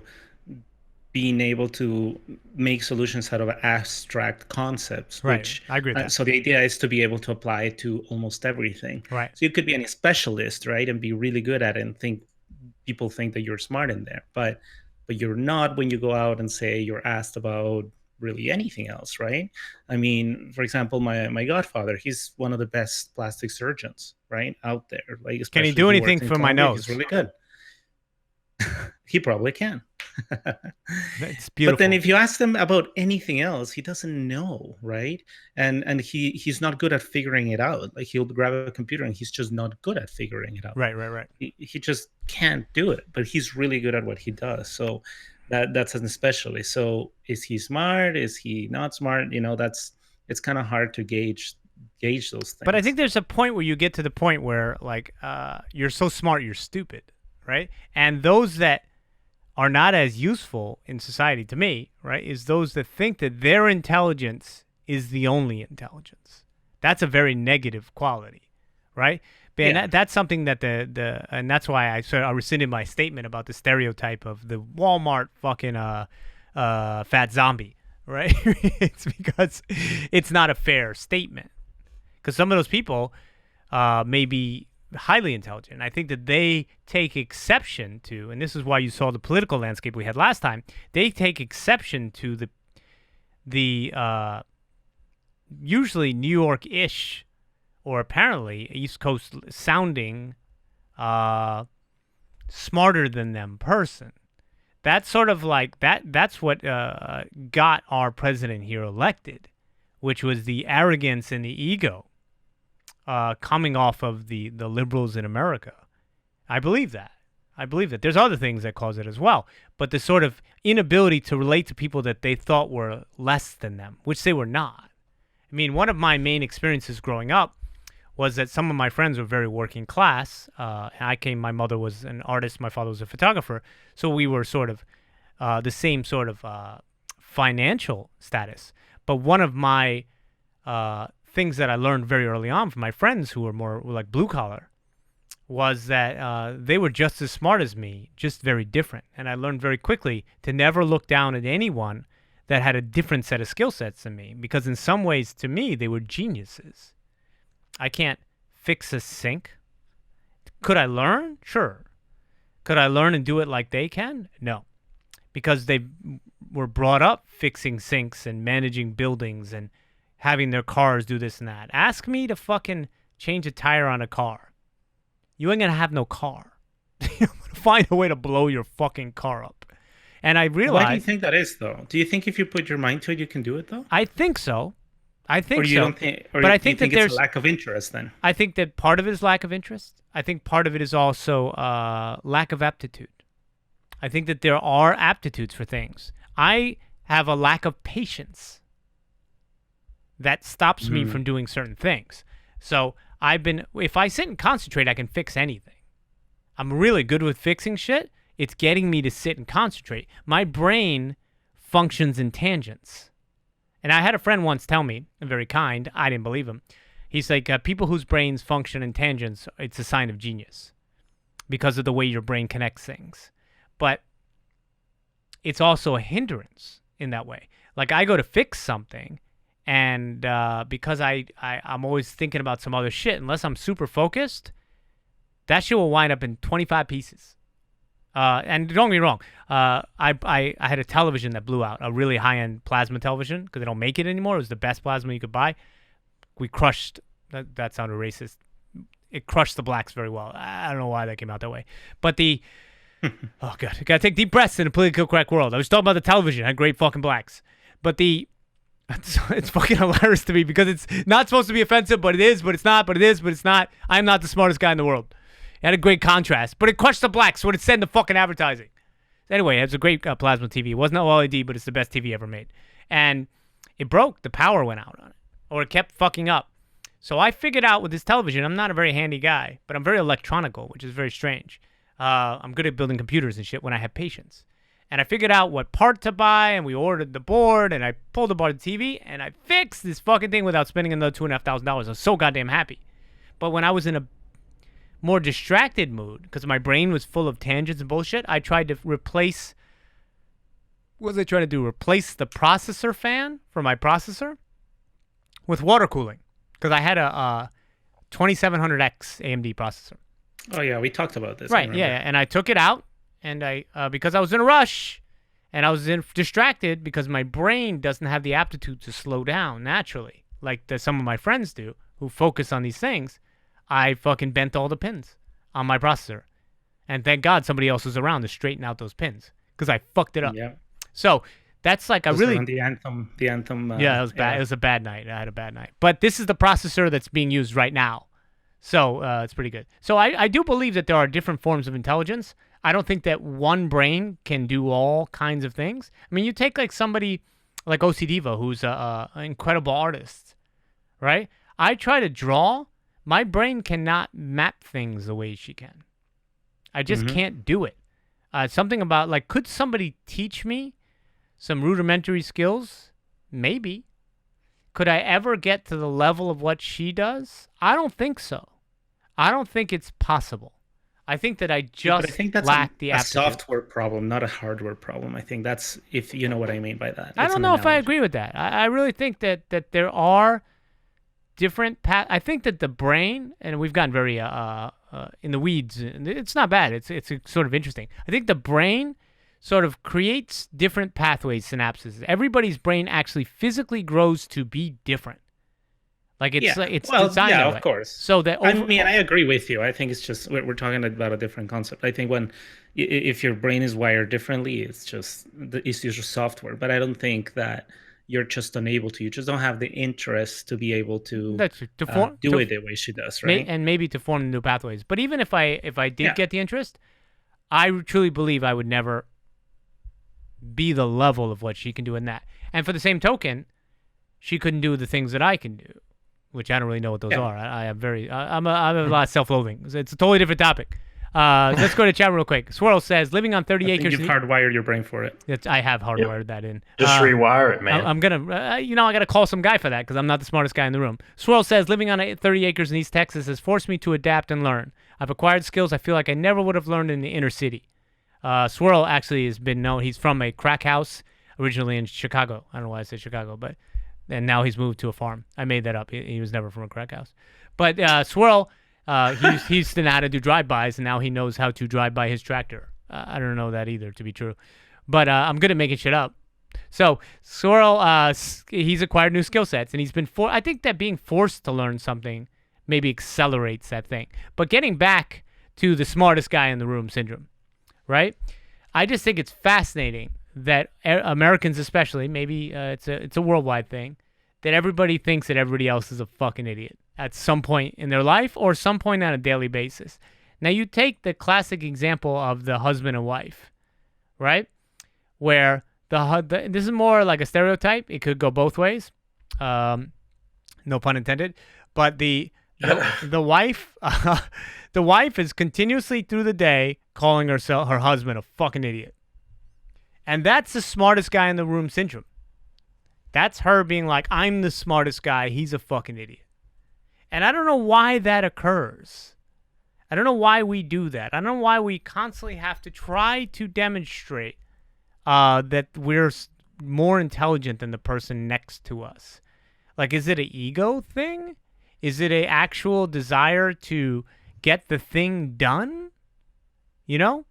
being able to make solutions out of abstract concepts. Right. Which, I agree with that. So the idea is to be able to apply it to almost everything. Right. So you could be a specialist, right, and be really good at it and people think that you're smart in there. But you're not when you go out and say you're asked about really anything else, right? I mean, for example, my godfather, he's one of the best plastic surgeons, right, out there. Like, can he do anything for my nose? He's really good. He probably can. It's beautiful. But then if you ask them about anything else, he doesn't know, right? And he's not good at figuring it out. Like, he'll grab a computer and he's just not good at figuring it out. Right. He just can't do it, but he's really good at what he does. So that's an specialist. So is he smart? Is he not smart? You know, it's kind of hard to gauge those things. But I think there's a point where you get to the point where, like, you're so smart, you're stupid, right? And those that are not as useful in society to me, right, is those that think that their intelligence is the only intelligence. That's a very negative quality, right? And that's something that and that's why I rescinded my statement about the stereotype of the Walmart fucking fat zombie, right? It's because it's not a fair statement. Because some of those people may be highly intelligent. I think that they take exception to, and this is why you saw the political landscape we had last time, they take exception to the usually New York-ish or apparently East Coast sounding smarter than them person. That's sort of like that's what got our president here elected, which was the arrogance and the ego coming off of the liberals in America. I believe that. There's other things that cause it as well, but the sort of inability to relate to people that they thought were less than them, which they were not. I mean, one of my main experiences growing up was that some of my friends were very working class. My mother was an artist, my father was a photographer, so we were sort of the same sort of financial status. But one of my things that I learned very early on from my friends who were more like blue collar was that they were just as smart as me, just very different. And I learned very quickly to never look down at anyone that had a different set of skill sets than me, because in some ways, to me, they were geniuses. I can't fix a sink. Could I learn? Sure. Could I learn and do it like they can? No. Because they were brought up fixing sinks and managing buildings and having their cars do this and that. Ask me to fucking change a tire on a car. You ain't gonna have no car. You're gonna find a way to blow your fucking car up. And I realized... Why do you think that is, though? Do you think if you put your mind to it, you can do it, though? I think so. I think or you so. Don't think, or but I think that there's it's a lack of interest then. I think that part of it is lack of interest. I think part of it is also lack of aptitude. I think that there are aptitudes for things. I have a lack of patience that stops me from doing certain things. So if I sit and concentrate, I can fix anything. I'm really good with fixing shit. It's getting me to sit and concentrate. My brain functions in tangents. And I had a friend once tell me, very kind, I didn't believe him. He's like, people whose brains function in tangents, it's a sign of genius because of the way your brain connects things. But it's also a hindrance in that way. Like I go to fix something, and because I'm always thinking about some other shit, unless I'm super focused, that shit will wind up in 25 pieces. And don't get me wrong, I had a television that blew out, a really high-end plasma television, because they don't make it anymore. It was the best plasma you could buy. We crushed, that sounded racist. It crushed the blacks very well. I don't know why that came out that way. But oh, God, I gotta take deep breaths in a politically correct world. I was talking about the television, it had great fucking blacks. But it's fucking hilarious to me, because it's not supposed to be offensive, but it is, but it's not, but it is, but it's not. I'm not the smartest guy in the world. It had a great contrast, but it crushed the blacks when it said in the fucking advertising. Anyway, it's a great plasma TV. It wasn't OLED, but it's the best TV ever made. And it broke. The power went out on it, or it kept fucking up. So I figured out with this television, I'm not a very handy guy, but I'm very electronical, which is very strange. I'm good at building computers and shit when I have patience. And I figured out what part to buy, and we ordered the board, and I pulled apart the TV, and I fixed this fucking thing without spending another $2,500. I was so goddamn happy. But when I was in a more distracted mood, because my brain was full of tangents and bullshit, I tried to replace... What was I trying to do? Replace the processor fan for my processor with water cooling, because I had a 2700X AMD processor. Oh, yeah, we talked about this. Right, yeah, and I took it out, and because I was in a rush, and I was distracted because my brain doesn't have the aptitude to slow down naturally, like some of my friends do, who focus on these things. I fucking bent all the pins on my processor. And thank God somebody else was around to straighten out those pins, because I fucked it up. Yeah. So that's like a really... The Anthem. Yeah, it was bad. It was a bad night. I had a bad night. But this is the processor that's being used right now. So it's pretty good. So I do believe that there are different forms of intelligence. I don't think that one brain can do all kinds of things. I mean, you take like somebody like O.C. Diva, who's an incredible artist, right? I try to draw. My brain cannot map things the way she can. I just can't do it. Something about like, could somebody teach me some rudimentary skills? Maybe. Could I ever get to the level of what she does? I don't think so. I don't think it's possible. I think that I just But I think that's lack the a aptitude. software problem, not a hardware problem. I think that's, if you know what I mean by that. I It's don't an know if I analogy. agree with that. I really think that there are different paths. I think that the brain, and we've gotten very in the weeds. And it's not bad. It's sort of interesting. I think the brain sort of creates different pathways, synapses. Everybody's brain actually physically grows to be different. Like it's Yeah. it's Well, designed yeah, that of way. course. So that I mean, I agree with you. I think it's just we're talking about a different concept. I think when if your brain is wired differently, it's just your software. But I don't think that you're just unable to. You just don't have the interest to be able to that's to form do to, it the way she does, right? and maybe to form new pathways. But even if I did Yeah. get the interest, I truly believe I would never be the level of what she can do in that. And for the same token, she couldn't do the things that I can do, which I don't really know what those Yeah. are. I have very, I have a lot of self-loathing. It's a totally different topic. Let's go to chat real quick. Swirl says, living on 30 I think acres. you've hardwired your brain for it. I have hardwired that in. Just rewire it, man. I'm gonna, I gotta call some guy for that because I'm not the smartest guy in the room. Swirl says, living on 30 acres in East Texas has forced me to adapt and learn. I've acquired skills I feel like I never would have learned in the inner city. Swirl actually has been known. He's from a crack house originally in Chicago. I don't know why I said Chicago, but and now he's moved to a farm. I made that up. He was never from a crack house. But Swirl, he used to know how to do drive-bys, and now he knows how to drive by his tractor. I don't know that either, to be true. But I'm good at making shit up. So Swirl, he's acquired new skill sets, and he's been I think that being forced to learn something maybe accelerates that thing. But getting back to the smartest guy in the room syndrome, right? I just think it's fascinating that Americans, especially, maybe it's a worldwide thing, that everybody thinks that everybody else is a fucking idiot at some point in their life or some point on a daily basis. Now, you take the classic example of the husband and wife, right? Where this is more like a stereotype. It could go both ways. No pun intended. But the wife the wife is continuously through the day calling her husband a fucking idiot. And that's the smartest guy in the room syndrome. That's her being like, I'm the smartest guy. He's a fucking idiot. And I don't know why that occurs. I don't know why we do that. I don't know why we constantly have to try to demonstrate that we're more intelligent than the person next to us. Like, is it an ego thing? Is it an actual desire to get the thing done? You know?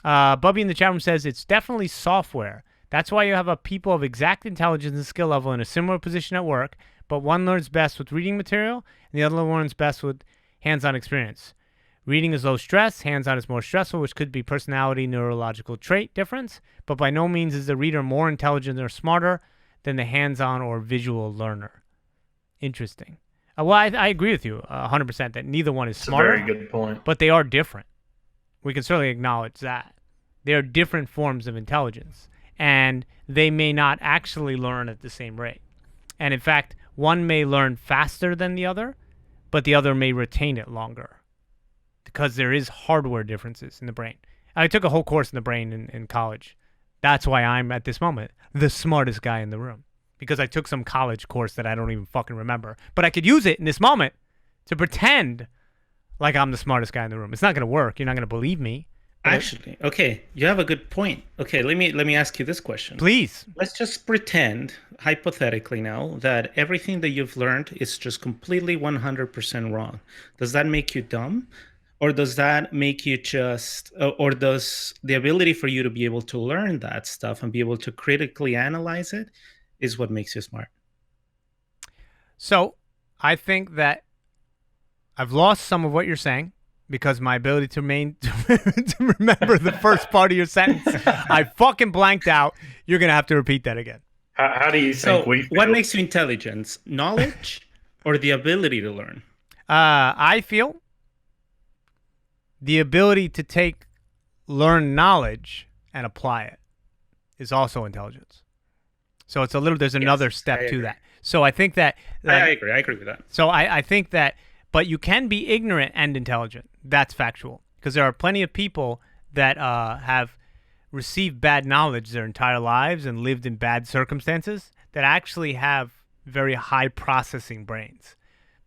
Bubby in the chat room says it's definitely software. That's why you have a people of exact intelligence and skill level in a similar position at work, but one learns best with reading material, and the other learns best with hands-on experience. Reading is low stress, hands-on is more stressful, which could be personality neurological trait difference, but by no means is the reader more intelligent or smarter than the hands-on or visual learner. Interesting. Well, I agree with you 100% that neither one is smarter. That's a very good point. But they are different. We can certainly acknowledge that. They are different forms of intelligence, and they may not actually learn at the same rate. And in fact, one may learn faster than the other, but the other may retain it longer because there is hardware differences in the brain. I took a whole course in the brain in college. That's why I'm, at this moment, the smartest guy in the room, because I took some college course that I don't even fucking remember. But I could use it in this moment to pretend like I'm the smartest guy in the room. It's not going to work. You're not going to believe me. Actually, okay, you have a good point. Okay, let me ask you this question. Please. Let's just pretend, hypothetically now, that everything that you've learned is just completely 100% wrong. Does that make you dumb? Or does that make you just, or does the ability for you to be able to learn that stuff and be able to critically analyze it is what makes you smart? So I think that I've lost some of what you're saying because my ability to remember the first part of your sentence, I fucking blanked out. You're going to have to repeat that again. How do you think we feel? What makes you intelligent? Knowledge or the ability to learn? I feel the ability to take learned knowledge and apply it is also intelligence. So it's a little, there's another step to that. So I think that I agree with that. So I think that, but you can be ignorant and intelligent. That's factual, because there are plenty of people that have received bad knowledge their entire lives and lived in bad circumstances that actually have very high processing brains.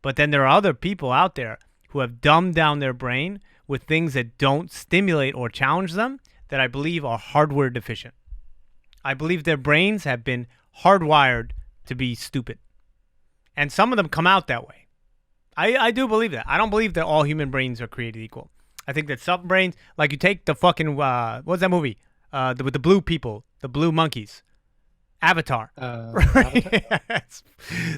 But then there are other people out there who have dumbed down their brain with things that don't stimulate or challenge them that I believe are hardware deficient. I believe their brains have been hardwired to be stupid. And some of them come out that way. I do believe that. I don't believe that all human brains are created equal. I think that some brains, like you take the fucking, what's that movie? With the blue people, the blue monkeys. Avatar. Avatar? Yes.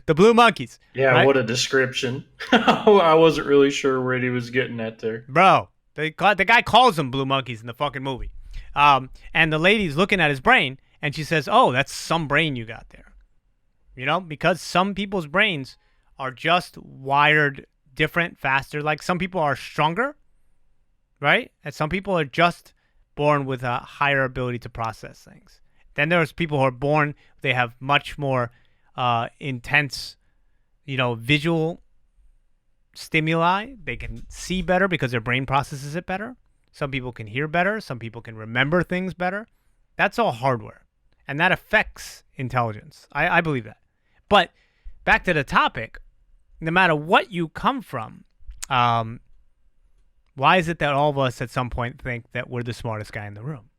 The blue monkeys. Yeah, right? what a description. I wasn't really sure where he was getting at there. Bro, the guy calls them blue monkeys in the fucking movie. And the lady's looking at his brain, and she says, oh, that's some brain you got there. You know, because some people's brains are just wired different, faster. Like some people are stronger, right? And some people are just born with a higher ability to process things. Then there's people who are born, they have much more intense, visual stimuli. They can see better because their brain processes it better. Some people can hear better. Some people can remember things better. That's all hardware. And that affects intelligence. I believe that. But back to the topic, no matter what you come from, why is it that all of us at some point think that we're the smartest guy in the room?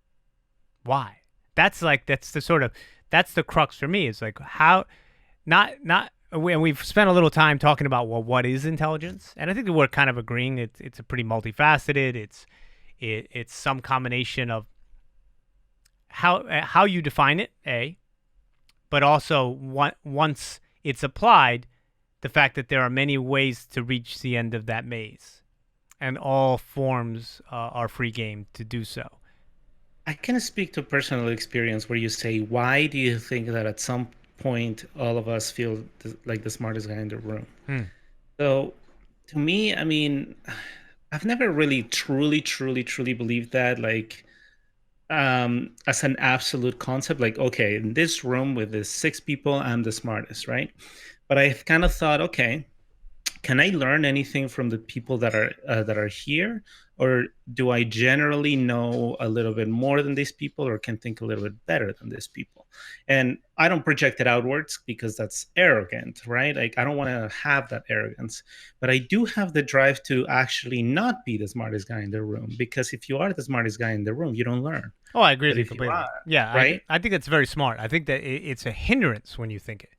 Why? That's the crux for me. It's like how, and we've spent a little time talking about, well, what is intelligence? And I think that we're kind of agreeing it's a pretty multifaceted. It's some combination of how you define it, but also once it's applied, the fact that there are many ways to reach the end of that maze, and all forms are free game to do so. I can speak to personal experience where you say, why do you think that at some point all of us feel like the smartest guy in the room? So to me, I mean, I've never really truly believed that, like, as an absolute concept, like, okay, in this room with the 6 people, I'm the smartest, right? But I've kind of thought, okay, can I learn anything from the people that are here, or do I generally know a little bit more than these people, or can think a little bit better than these people? And I don't project it outwards because that's arrogant, right? Like, I don't want to have that arrogance, but I do have the drive to actually not be the smartest guy in the room, because if you are the smartest guy in the room, you don't learn. Oh, I agree with you completely. Yeah, right? I think that's very smart. I think that it's a hindrance when you think it.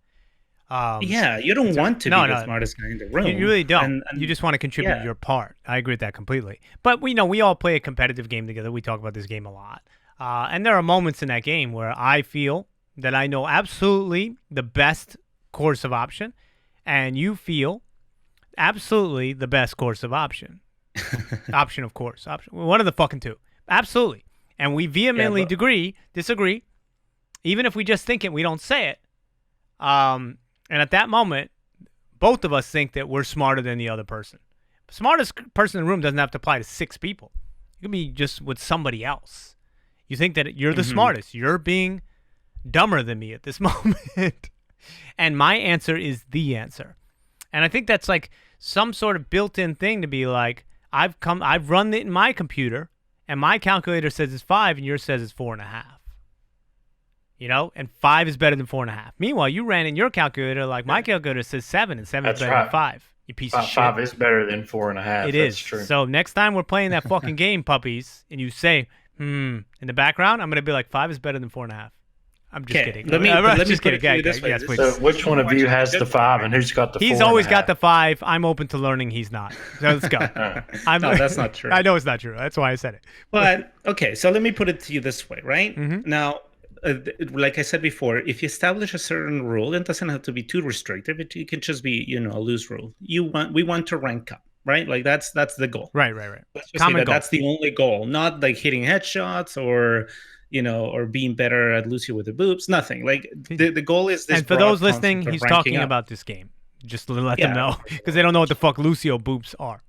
Yeah, you don't want to be the smartest guy in the room. You really don't. And you just want to contribute your part. I agree with that completely. But we all play a competitive game together. We talk about this game a lot. And there are moments in that game where I feel that I know absolutely the best course of option, and you feel absolutely the best course of option. Option, of course. Option. One of the fucking two. Absolutely. And we vehemently disagree. Even if we just think it, we don't say it. And at that moment, both of us think that we're smarter than the other person. The smartest person in the room doesn't have to apply to 6 people. You can be just with somebody else. You think that you're the smartest. You're being dumber than me at this moment. And my answer is the answer. And I think that's like some sort of built-in thing to be like, I've run it in my computer, and my calculator says it's 5, and yours says it's 4.5. And 5 is better than 4.5. Meanwhile, you ran in your calculator like my calculator says 7, and 7 is better than 5. You piece of shit. 5 is better than 4.5. It is. True. So next time we're playing that fucking game, puppies, and you say, in the background, I'm going to be like, 5 is better than 4.5. I'm just kidding. Let me just put it to you this way. Yes, so which one of you has the 5 and who's got the 4? He's always got the 5. I'm open to learning. He's not. So let's go. No, that's not true. I know it's not true. That's why I said it. But, okay, so let me put it to you this way, right? Now, like I said before, if you establish a certain rule, it doesn't have to be too restrictive. It can just be, a loose rule. We want to rank up, right? Like that's the goal. Right. Let's just say that that's the only goal, not like hitting headshots or or being better at Lucio with the boobs. Nothing. Like the goal is this. And for those listening, he's talking about this game. Just to let them know, because they don't know what the fuck Lucio boobs are.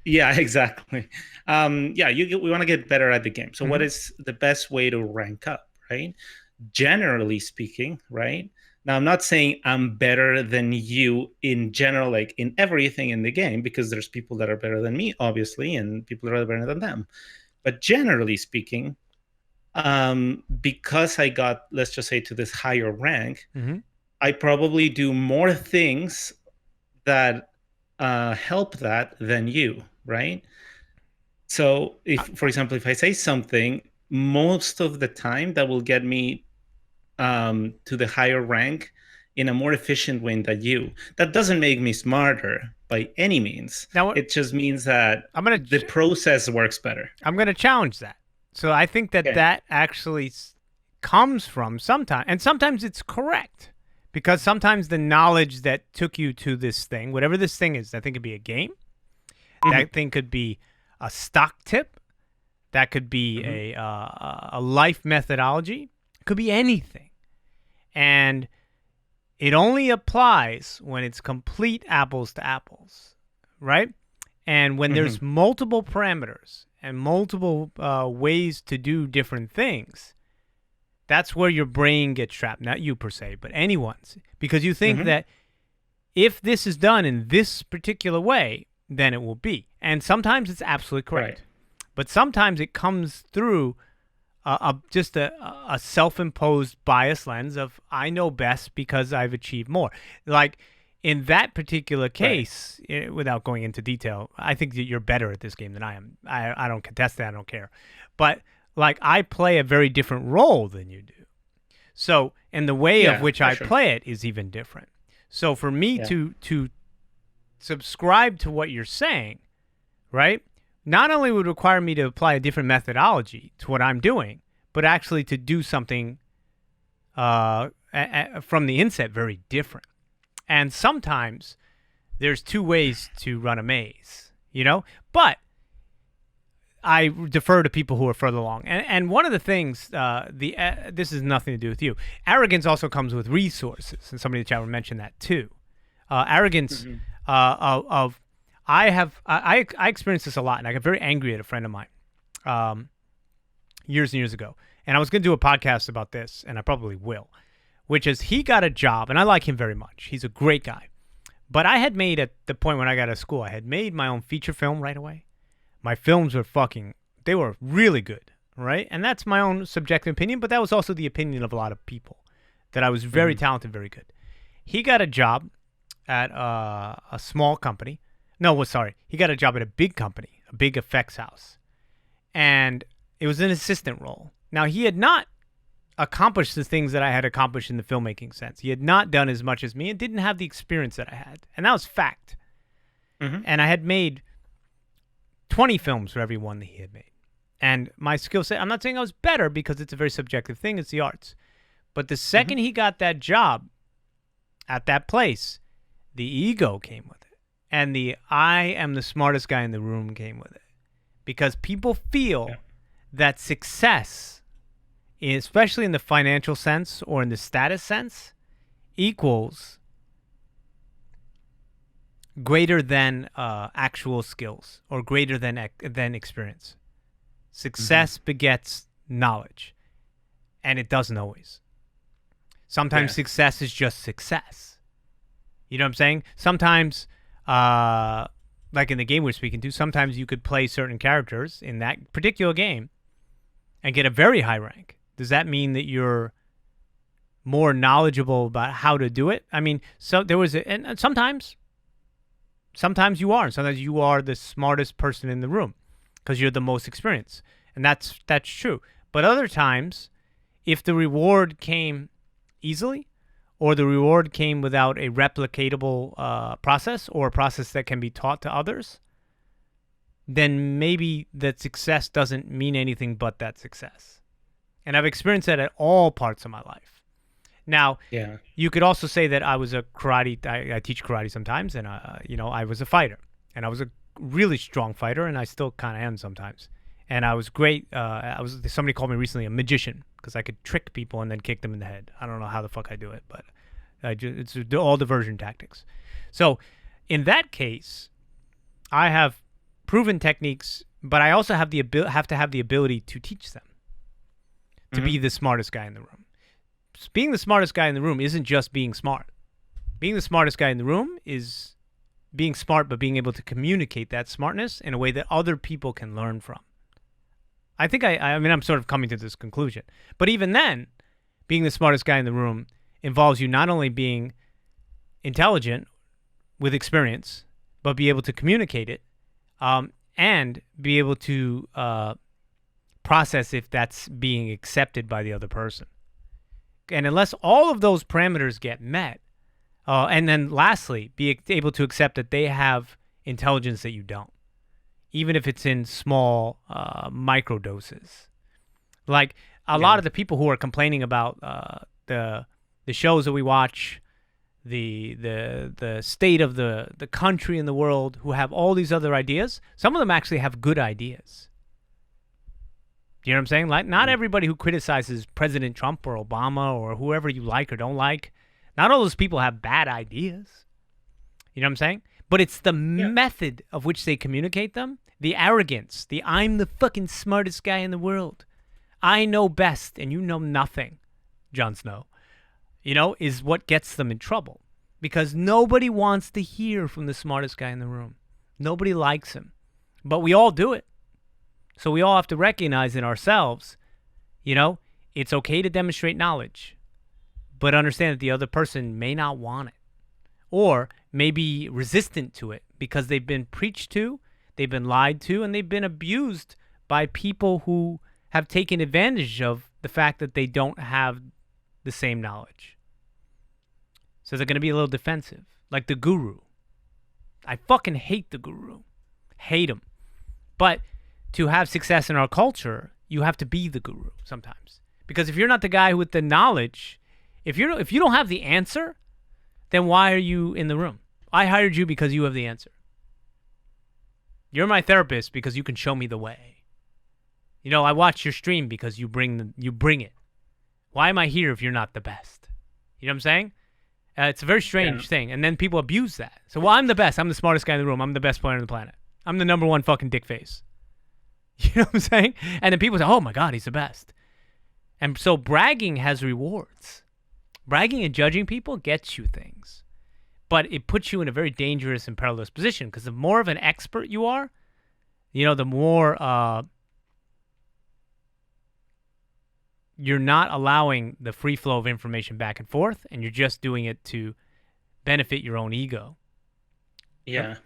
Yeah, exactly. We want to get better at the game. So what is the best way to rank up, right? Generally speaking, right? Now, I'm not saying I'm better than you in general, like in everything in the game, because there's people that are better than me, obviously, and people that are better than them. But generally speaking, because I got, let's just say, to this higher rank, Mm-hmm. I probably do more things that help that than you, right? So, if, for example, if I say something, most of the time that will get me to the higher rank in a more efficient way than you. That doesn't make me smarter by any means. Now, It just means that I'm gonna the process works better. I'm gonna challenge that. So I think that Okay. that actually comes from sometimes, and sometimes it's correct, because sometimes the knowledge that took you to this thing, whatever this thing is, that thing could be a game, Mhm. that thing could be a stock tip, that could be Mhm. a life methodology, it could be anything, and it only applies when it's complete apples to apples, right? And when Mhm. there's multiple parameters and multiple ways to do different things, that's where your brain gets trapped. Not you per se, but anyone's. Because you think Mhm. that if this is done in this particular way, then it will be. And sometimes it's absolutely correct. Right. But sometimes it comes through just a self-imposed bias lens of I know best because I've achieved more. Like in that particular Right. case, without going into detail, I think that you're better at this game than I am. I don't contest that. I don't care. But like I play a very different role than you do. So, and the way of Yeah, which for I sure. play it is even different. So for me Yeah. to subscribe to what you're saying, right? Not only would require me to apply a different methodology to what I'm doing, but actually to do something from the inset very different. And sometimes there's two ways to run a maze, you know? But I defer to people who are further along. And one of the things, this has nothing to do with you. Arrogance also comes with resources, and somebody in the chat room mentioned that too. Arrogance Mhm. of I experienced this a lot, and I got very angry at a friend of mine years and years ago. And I was going to do a podcast about this, and I probably will, which is he got a job, and I like him very much. He's a great guy. But I had made, at the point when I got out of school, I had made my own feature film right away. My films were they were really good, right? And that's my own subjective opinion, but that was also the opinion of a lot of people, that I was very Mhm. talented, very good. He got a job at a small company. No, well, sorry. He got a job at a big company, a big effects house. And it was an assistant role. Now, he had not accomplished the things that I had accomplished in the filmmaking sense. He had not done as much as me and didn't have the experience that I had. And that was fact. Mhm. And I had made 20 films for every one that he had made. And my skill set, I'm not saying I was better because it's a very subjective thing, it's the arts. But the second Mhm. he got that job at that place, the ego came with it. And the I am the smartest guy in the room came with it. Because people feel Yeah. that success, especially in the financial sense or in the status sense, equals greater than actual skills or greater than experience. Success begets knowledge, and it doesn't always. Sometimes Yeah. success is just success. You know what I'm saying? Sometimes, like in the game we're speaking to, sometimes you could play certain characters in that particular game and get a very high rank. Does that mean that you're more knowledgeable about how to do it? I mean, so there was, and sometimes you are, and sometimes you are the smartest person in the room because you're the most experienced, and that's true. But other times, if the reward came easily, or the reward came without a replicatable process or a process that can be taught to others, then maybe that success doesn't mean anything but that success. And I've experienced that at all parts of my life. Now, Yeah. you could also say that I was a karate. I teach karate sometimes, and I was a fighter, and I was a really strong fighter, and I still kind of am sometimes. And I was great. Somebody called me recently a magician because I could trick people and then kick them in the head. I don't know how the fuck I do it, but it's all diversion tactics. So, in that case, I have proven techniques, but I also have to have the ability to teach them to be the smartest guy in the room. Being the smartest guy in the room isn't just being smart. Being the smartest guy in the room is being smart, but being able to communicate that smartness in a way that other people can learn from. I think I mean, I'm sort of coming to this conclusion. But even then, being the smartest guy in the room involves you not only being intelligent with experience, but be able to communicate it, and be able to process if that's being accepted by the other person. And unless all of those parameters get met, and then lastly, be able to accept that they have intelligence that you don't, even if it's in small micro doses. Like a lot of the people who are complaining about the shows that we watch, the state of the country and the world, who have all these other ideas, some of them actually have good ideas. You know what I'm saying? Like, not everybody who criticizes President Trump or Obama or whoever you like or don't like, not all those people have bad ideas. You know what I'm saying? But it's the method of which they communicate them, the arrogance, the I'm the fucking smartest guy in the world, I know best and you know nothing, Jon Snow, you know, is what gets them in trouble. Because nobody wants to hear from the smartest guy in the room. Nobody likes him. But we all do it. So we all have to recognize in ourselves, you know, it's okay to demonstrate knowledge, but understand that the other person may not want it or may be resistant to it because they've been preached to, they've been lied to, and they've been abused by people who have taken advantage of the fact that they don't have the same knowledge. So they're going to be a little defensive, like the guru. I fucking hate the guru. Hate him. But to have success in our culture, you have to be the guru sometimes. Because if you're not the guy with the knowledge, if you don't have the answer, then why are you in the room? I hired you because you have the answer. You're my therapist because you can show me the way. You know, I watch your stream because you bring it. Why am I here if you're not the best? You know what I'm saying? It's a very strange thing. And then people abuse that. So, well, I'm the best. I'm the smartest guy in the room. I'm the best player on the planet. I'm the number one fucking dick face. You know what I'm saying? And then people say, oh my God, he's the best. And so bragging has rewards. Bragging and judging people gets you things. But it puts you in a very dangerous and perilous position because the more of an expert you are, you know, the more you're not allowing the free flow of information back and forth, and you're just doing it to benefit your own ego. Yeah.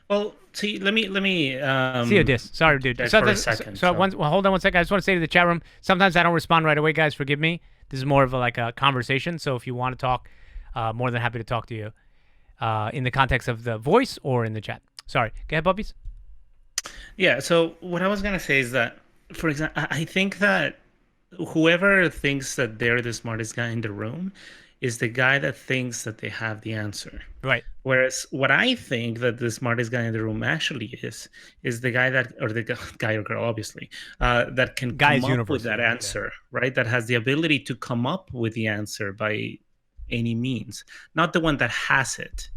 Well, see, let me see you, Dis. Sorry, dude. For a second. Hold on one second. I just want to say to the chat room, sometimes I don't respond right away, guys. Forgive me. This is more of a conversation. So if you want to talk, more than happy to talk to you in the context of the voice or in the chat. Sorry. Go ahead, puppies. Yeah. So what I was gonna say is that, for example, I think that whoever thinks that they're the smartest guy in the room is the guy that thinks that they have the answer. Right. Whereas what I think that the smartest guy in the room actually is the guy that, or the guy or girl, obviously, that can come up with that answer, right? That has the ability to come up with the answer by any means, not the one that has it.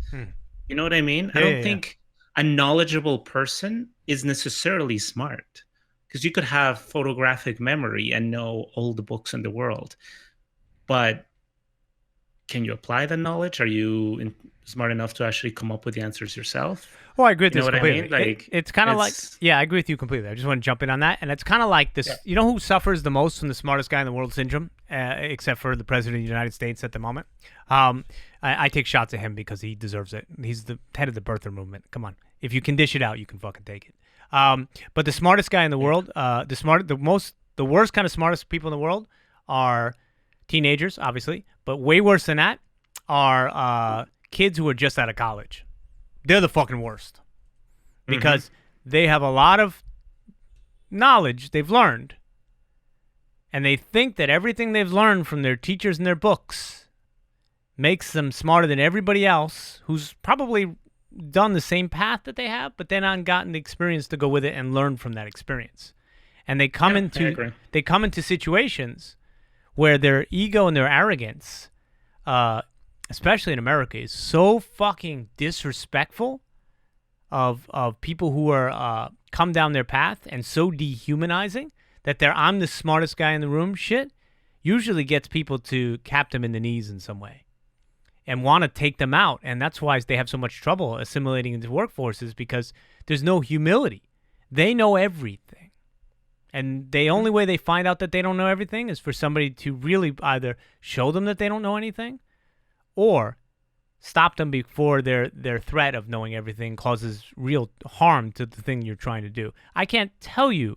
You know what I mean? I don't think a knowledgeable person is necessarily smart, because you could have photographic memory and know all the books in the world, but can you apply the knowledge? Are you smart enough to actually come up with the answers yourself? Well, I agree with this completely. I mean? Like, it's kind of like, yeah, I agree with you completely. I just want to jump in on that. And it's kind of like this, you know who suffers the most from the smartest guy in the world syndrome, except for the president of the United States at the moment? I take shots at him because he deserves it. He's the head of the birther movement. Come on. If you can dish it out, you can fucking take it. But the smartest guy in the world, the worst kind of smartest people in the world are teenagers, obviously, but way worse than that are kids who are just out of college. They're the fucking worst because they have a lot of knowledge they've learned, and they think that everything they've learned from their teachers and their books makes them smarter than everybody else who's probably done the same path that they have, but then not gotten the experience to go with it and learn from that experience. And they come into situations where their ego and their arrogance, especially in America, is so fucking disrespectful of people who are come down their path, and so dehumanizing that their "I'm the smartest guy in the room" shit usually gets people to cap them in the knees in some way and want to take them out. And that's why they have so much trouble assimilating into workforces, because there's no humility. They know everything. And the only way they find out that they don't know everything is for somebody to really either show them that they don't know anything or stop them before their threat of knowing everything causes real harm to the thing you're trying to do. I can't tell you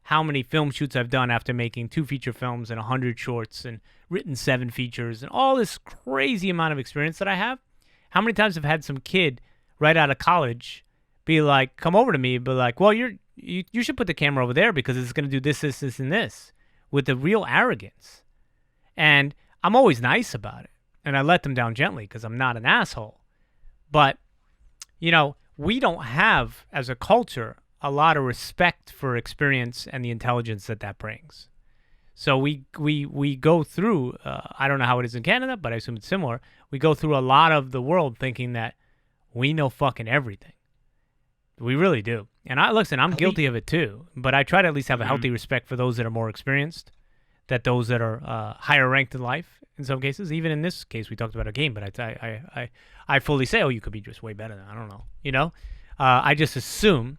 how many film shoots I've done after making 2 feature films and 100 shorts and written 7 features and all this crazy amount of experience that I have. How many times I've had some kid right out of college be like, come over to me, be like, well, you should put the camera over there because it's going to do this, this, this, and this, with the real arrogance. And I'm always nice about it. And I let them down gently because I'm not an asshole. But, we don't have, as a culture, a lot of respect for experience and the intelligence that brings. So we go through, I don't know how it is in Canada, but I assume it's similar. We go through a lot of the world thinking that we know fucking everything. We really do. And I'm guilty of it too. But I try to at least have a healthy respect for those that are more experienced, that those that are higher ranked in life in some cases. Even in this case, we talked about a game, but I fully say, oh, you could be just way better than I don't know. I just assume,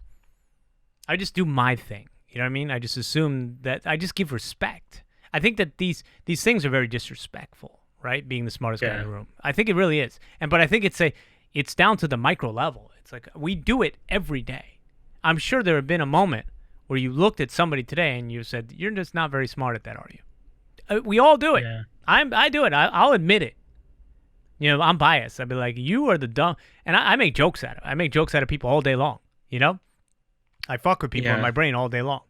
I just do my thing. You know what I mean? I just assume that I just give respect. I think that these things are very disrespectful, right? Being the smartest guy in the room. I think it really is. But I think it's down to the micro level. It's like we do it every day. I'm sure there have been a moment where you looked at somebody today and you said, you're just not very smart at that, are you? We all do it. Yeah. I do it. I'll admit it. I'm biased. I'd be like, you are the dumb. And I make jokes at it. I make jokes out of people all day long, I fuck with people in my brain all day long.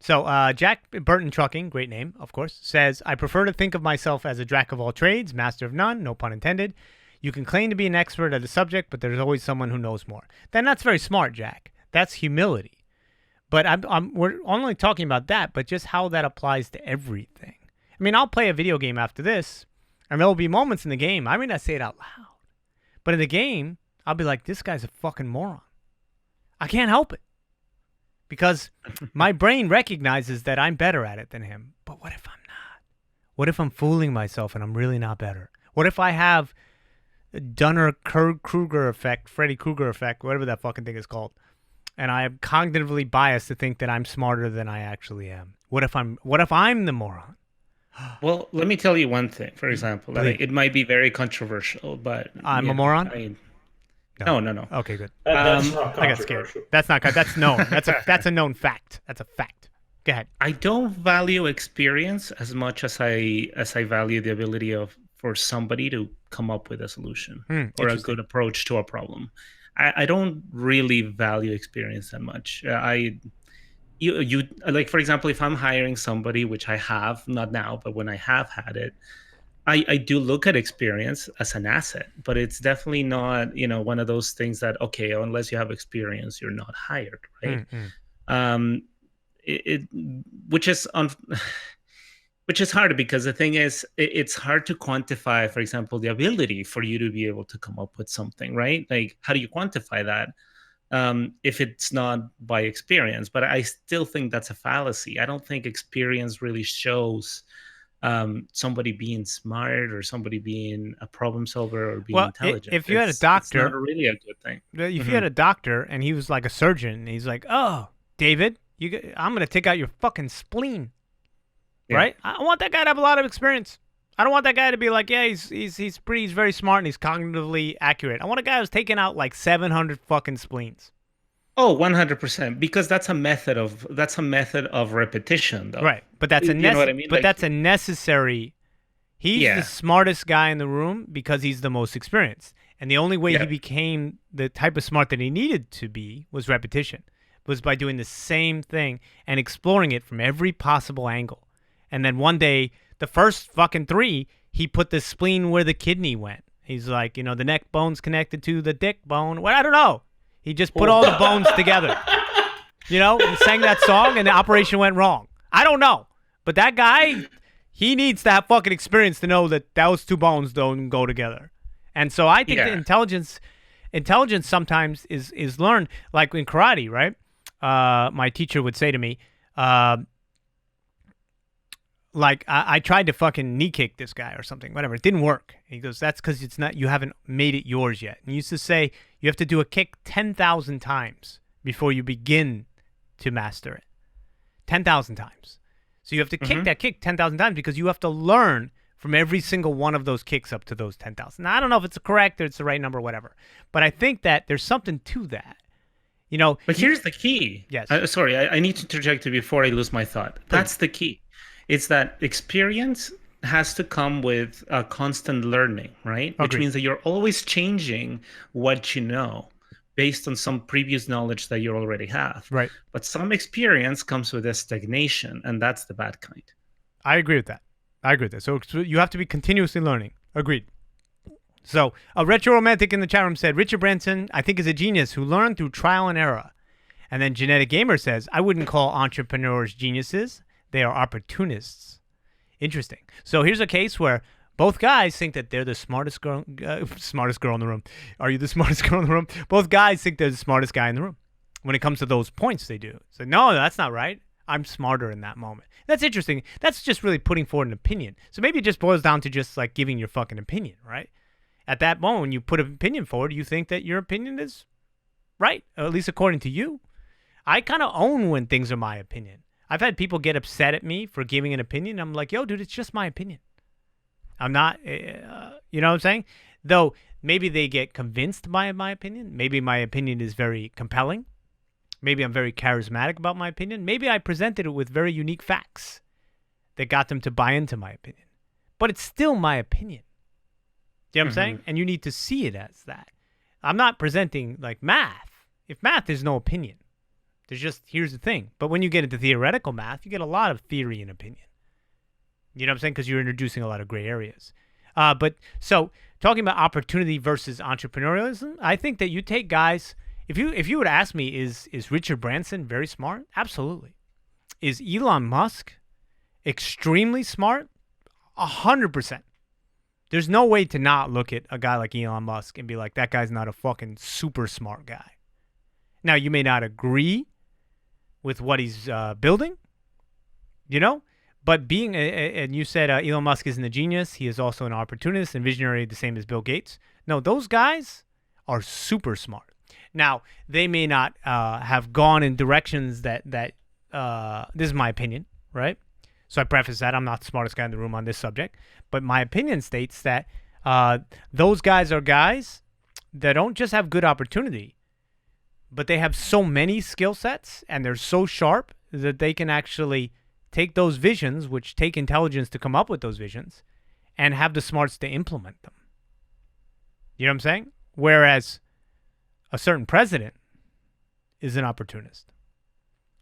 So Jack Burton Trucking, great name, of course, says, I prefer to think of myself as a jack of all trades, master of none, no pun intended. You can claim to be an expert at a subject, but there's always someone who knows more. Then that's very smart, Jack. That's humility. But we're only talking about that, but just how that applies to everything. I mean, I'll play a video game after this, and there will be moments in the game, I may not say it out loud, but in the game, I'll be like, this guy's a fucking moron. I can't help it. Because my brain recognizes that I'm better at it than him. But what if I'm not? What if I'm fooling myself and I'm really not better? What if I have Dunner-Kruger effect, Freddy Krueger effect, whatever that fucking thing is called, and I am cognitively biased to think that I'm smarter than I actually am? What if I'm the moron? Well, let me tell you one thing. For example, it might be very controversial, but I'm a moron. No. Okay, good. That's not I got scared. That's not. That's known. That's a known fact. That's a fact. Go ahead. I don't value experience as much as I value the ability for somebody to come up with a solution or a good approach to a problem. I don't really value experience that much. You like, for example, if I'm hiring somebody, which I have, not now, but when I have had it, I do look at experience as an asset, but it's definitely not, one of those things that, okay, unless you have experience, you're not hired, right? Which is hard because the thing is, it's hard to quantify, for example, the ability for you to be able to come up with something, right? Like, how do you quantify that if it's not by experience? But I still think that's a fallacy. I don't think experience really shows somebody being smart or somebody being a problem solver or being intelligent. If you had a doctor, it's not really a good thing. If you had a doctor and he was like a surgeon, and he's like, "Oh, David, I'm gonna take out your fucking spleen," right? I want that guy to have a lot of experience. I don't want that guy to be like, "Yeah, he's very smart and he's cognitively accurate." I want a guy who's taking out like 700 fucking spleens. Oh, 100%, because that's a method of repetition, though. Right, but that's a know what I mean? But that's a necessary. He's the smartest guy in the room because he's the most experienced, and the only way he became the type of smart that he needed to be was repetition, was by doing the same thing and exploring it from every possible angle. And then one day, the first fucking 3, he put the spleen where the kidney went. He's like, the neck bone's connected to the dick bone. Well, I don't know. He just put all the bones together, and sang that song, and the operation went wrong. I don't know. But that guy, he needs to have fucking experience to know that those 2 bones don't go together. And so I think that intelligence sometimes is learned, like in karate, right? My teacher would say to me, like, I tried to fucking knee kick this guy or something, whatever. It didn't work. He goes, that's because you haven't made it yours yet. And he used to say, you have to do a kick 10,000 times before you begin to master it. 10,000 times. So you have to kick that kick 10,000 times because you have to learn from every single one of those kicks up to those 10,000. Now, I don't know if it's correct or it's the right number, whatever. But I think that there's something to that. You know, but here's the key. Yes. Sorry, I need to interject before I lose my thought. Please. That's the key. It's that experience has to come with constant learning, right? Which means that you're always changing what you know based on some previous knowledge that you already have. Right. But some experience comes with a stagnation, and that's the bad kind. I agree with that. So you have to be continuously learning. Agreed. So a retro romantic in the chat room said, Richard Branson, I think, is a genius who learned through trial and error. And then Genetic Gamer says, I wouldn't call entrepreneurs geniuses. They are opportunists. Interesting. So here's a case where both guys think that they're the smartest girl in the room. Are you the smartest girl in the room? Both guys think they're the smartest guy in the room. When it comes to those points, they do. So no, that's not right. I'm smarter in that moment. That's interesting. That's just really putting forward an opinion. So maybe it just boils down to just like giving your fucking opinion, right? At that moment, when you put an opinion forward, you think that your opinion is right, or at least according to you. I kind of own when things are my opinion. I've had people get upset at me for giving an opinion. I'm like, yo, dude, it's just my opinion. I'm not, you know what I'm saying? Though maybe they get convinced by my opinion. Maybe my opinion is very compelling. Maybe I'm very charismatic about my opinion. Maybe I presented it with very unique facts that got them to buy into my opinion. But it's still my opinion. You know what I'm saying? And you need to see it as that. I'm not presenting like math. If math is no opinion, there's just, here's the thing. But when you get into theoretical math, you get a lot of theory and opinion. You know what I'm saying? Because you're introducing a lot of gray areas. But so talking about opportunity versus entrepreneurialism, I think that you take guys, if you would ask me, is Richard Branson very smart? Absolutely. Is Elon Musk extremely smart? 100%. There's no way to not look at a guy like Elon Musk and be like, that guy's not a fucking super smart guy. Now, you may not agree with what he's building, you know, but being, and you said Elon Musk isn't a genius. He is also an opportunist and visionary, the same as Bill Gates. No, those guys are super smart. Now, they may not have gone in directions that this is my opinion, right? So I preface that I'm not the smartest guy in the room on this subject, but my opinion states that those guys are guys that don't just have good opportunity, but they have so many skill sets and they're so sharp that they can actually take those visions, which take intelligence to come up with those visions, and have the smarts to implement them. You know what I'm saying? Whereas a certain president is an opportunist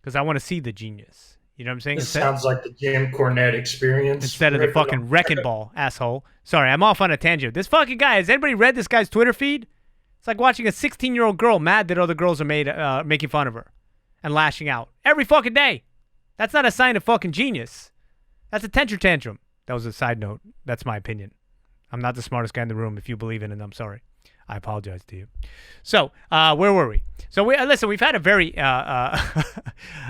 because I want to see the genius. You know what I'm saying? It sounds like the Jim Cornette experience. Instead of the fucking wrecking ball, asshole. Sorry, I'm off on a tangent. This fucking guy, has anybody read this guy's Twitter feed? It's like watching a 16-year-old girl mad that other girls are making fun of her and lashing out every fucking day. That's not a sign of fucking genius. That's a temper tantrum. That was a side note. That's my opinion. I'm not the smartest guy in the room. If you believe in it, I'm sorry. I apologize to you. So, where were we? So, listen, we've had a very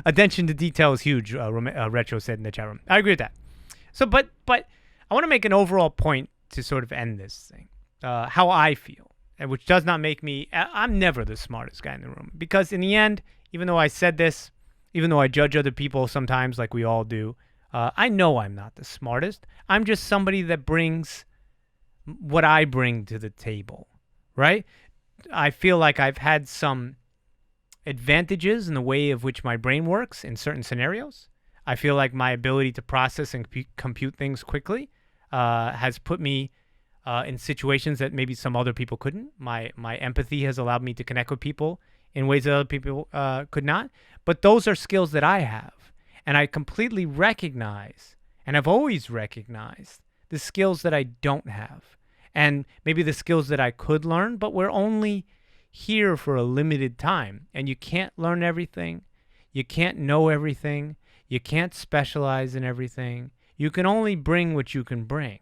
attention to detail is huge, Retro said in the chat room. I agree with that. So, but I want to make an overall point to sort of end this thing, how I feel, and which does not make me, I'm never the smartest guy in the room. Because in the end, even though I said this, even though I judge other people sometimes like we all do, I know I'm not the smartest. I'm just somebody that brings what I bring to the table. Right? I feel like I've had some advantages in the way of which my brain works in certain scenarios. I feel like my ability to process and compute things quickly has put me in situations that maybe some other people couldn't. My empathy has allowed me to connect with people in ways that other people could not. But those are skills that I have. And I completely recognize, and I've always recognized, the skills that I don't have. And maybe the skills that I could learn, but we're only here for a limited time. And you can't learn everything. You can't know everything. You can't specialize in everything. You can only bring what you can bring.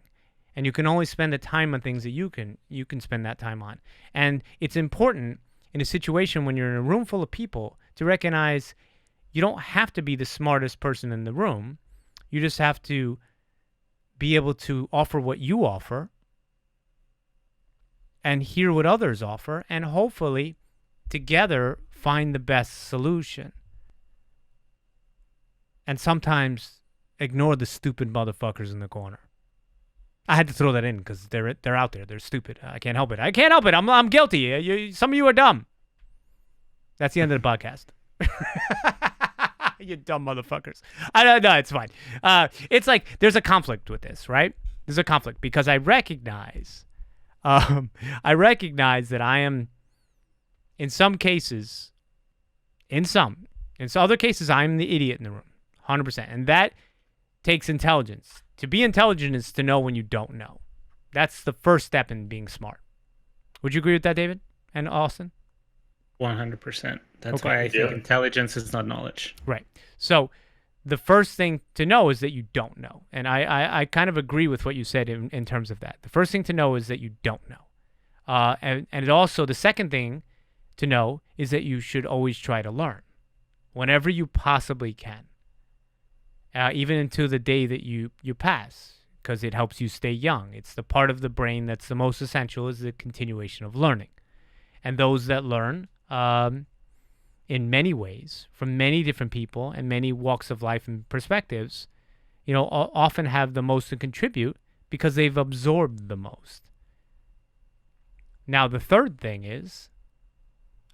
And you can only spend the time on things that you can spend that time on. And it's important in a situation when you're in a room full of people to recognize you don't have to be the smartest person in the room. You just have to be able to offer what you offer and hear what others offer, and hopefully together find the best solution. and sometimes ignore the stupid motherfuckers in the corner. I had to throw that in because they're out there. They're stupid. I can't help it. I'm guilty. Some of you are dumb. That's the end of the podcast. You dumb motherfuckers. No, it's fine. It's like there's a conflict with this, right? There's a conflict because I recognize that I am, in some cases, in some other cases, I'm the idiot in the room, 100%, and that takes intelligence. To be intelligent is to know when you don't know. That's the first step in being smart. Would you agree with that, David and Austin? 100%. That's why I think intelligence is not knowledge. Right. So the first thing to know is that you don't know. And I kind of agree with what you said in terms of that. The first thing to know is that you don't know. And it also, the second thing to know is that you should always try to learn whenever you possibly can. Even into the day that you pass, because it helps you stay young. It's the part of the brain that's the most essential is the continuation of learning. And those that learn in many ways from many different people and many walks of life and perspectives, often have the most to contribute because they've absorbed the most. Now, the third thing is,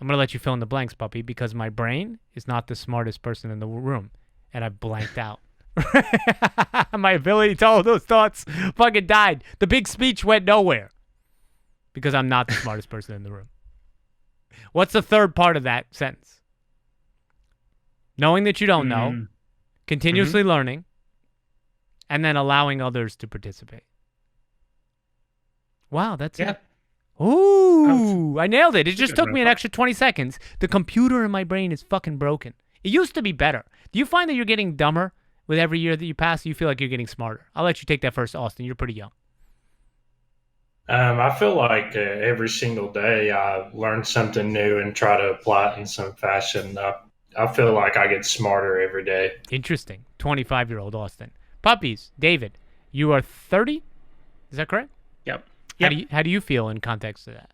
I'm going to let you fill in the blanks, puppy, because my brain is not the smartest person in the room, and I've blanked out. My ability to hold those thoughts fucking died. The big speech went nowhere because I'm not the smartest person in the room. What's the third part of that sentence? Knowing that you don't know, continuously learning, and then allowing others to participate. Wow, that's it. Ooh, I nailed it. It just took me an extra 20 seconds. The computer in my brain is fucking broken. It used to be better. Do you find that you're getting dumber with every year that you pass? You feel like you're getting smarter? I'll let you take that first, Austin. You're pretty young. I feel like every single day I learn something new and try to apply it in some fashion. I feel like I get smarter every day. Interesting. 25-year-old Austin. Puppies, David, you are 30? Is that correct? Yep. How do you feel in context of that?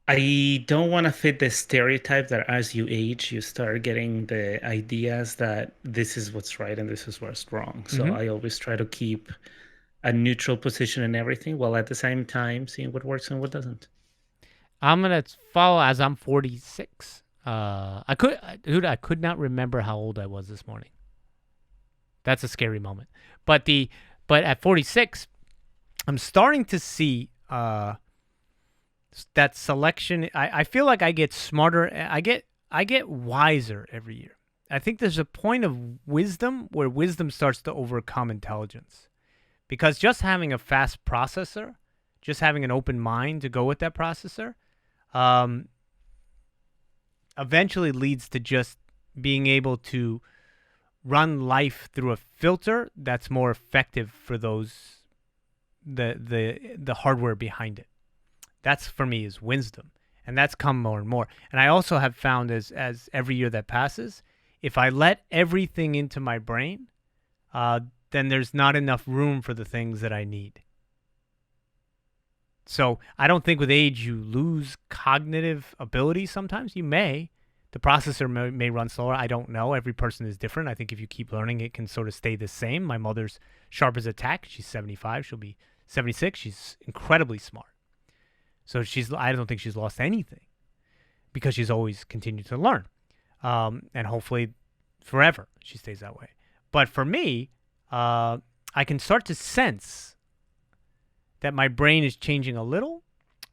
I don't want to fit the stereotype that as you age, you start getting the ideas that this is what's right and this is what's wrong. So I always try to keep a neutral position in everything while at the same time seeing what works and what doesn't. I'm going to follow as I'm 46. I could not remember how old I was this morning. That's a scary moment. But at 46, I'm starting to see that selection. I feel like I get smarter. I get wiser every year. I think there's a point of wisdom where wisdom starts to overcome intelligence. Because just having a fast processor, just having an open mind to go with that processor, eventually leads to just being able to run life through a filter that's more effective for those the hardware behind it. That's for me is wisdom, and that's come more and more. And I also have found as every year that passes, if I let everything into my brain, then there's not enough room for the things that I need. So I don't think with age you lose cognitive ability sometimes. You may. The processor may run slower. I don't know. Every person is different. I think if you keep learning, it can sort of stay the same. My mother's sharp as a tack. She's 75. She'll be 76. She's incredibly smart. So I don't think she's lost anything because she's always continued to learn. And hopefully forever she stays that way. But for me, I can start to sense that my brain is changing a little,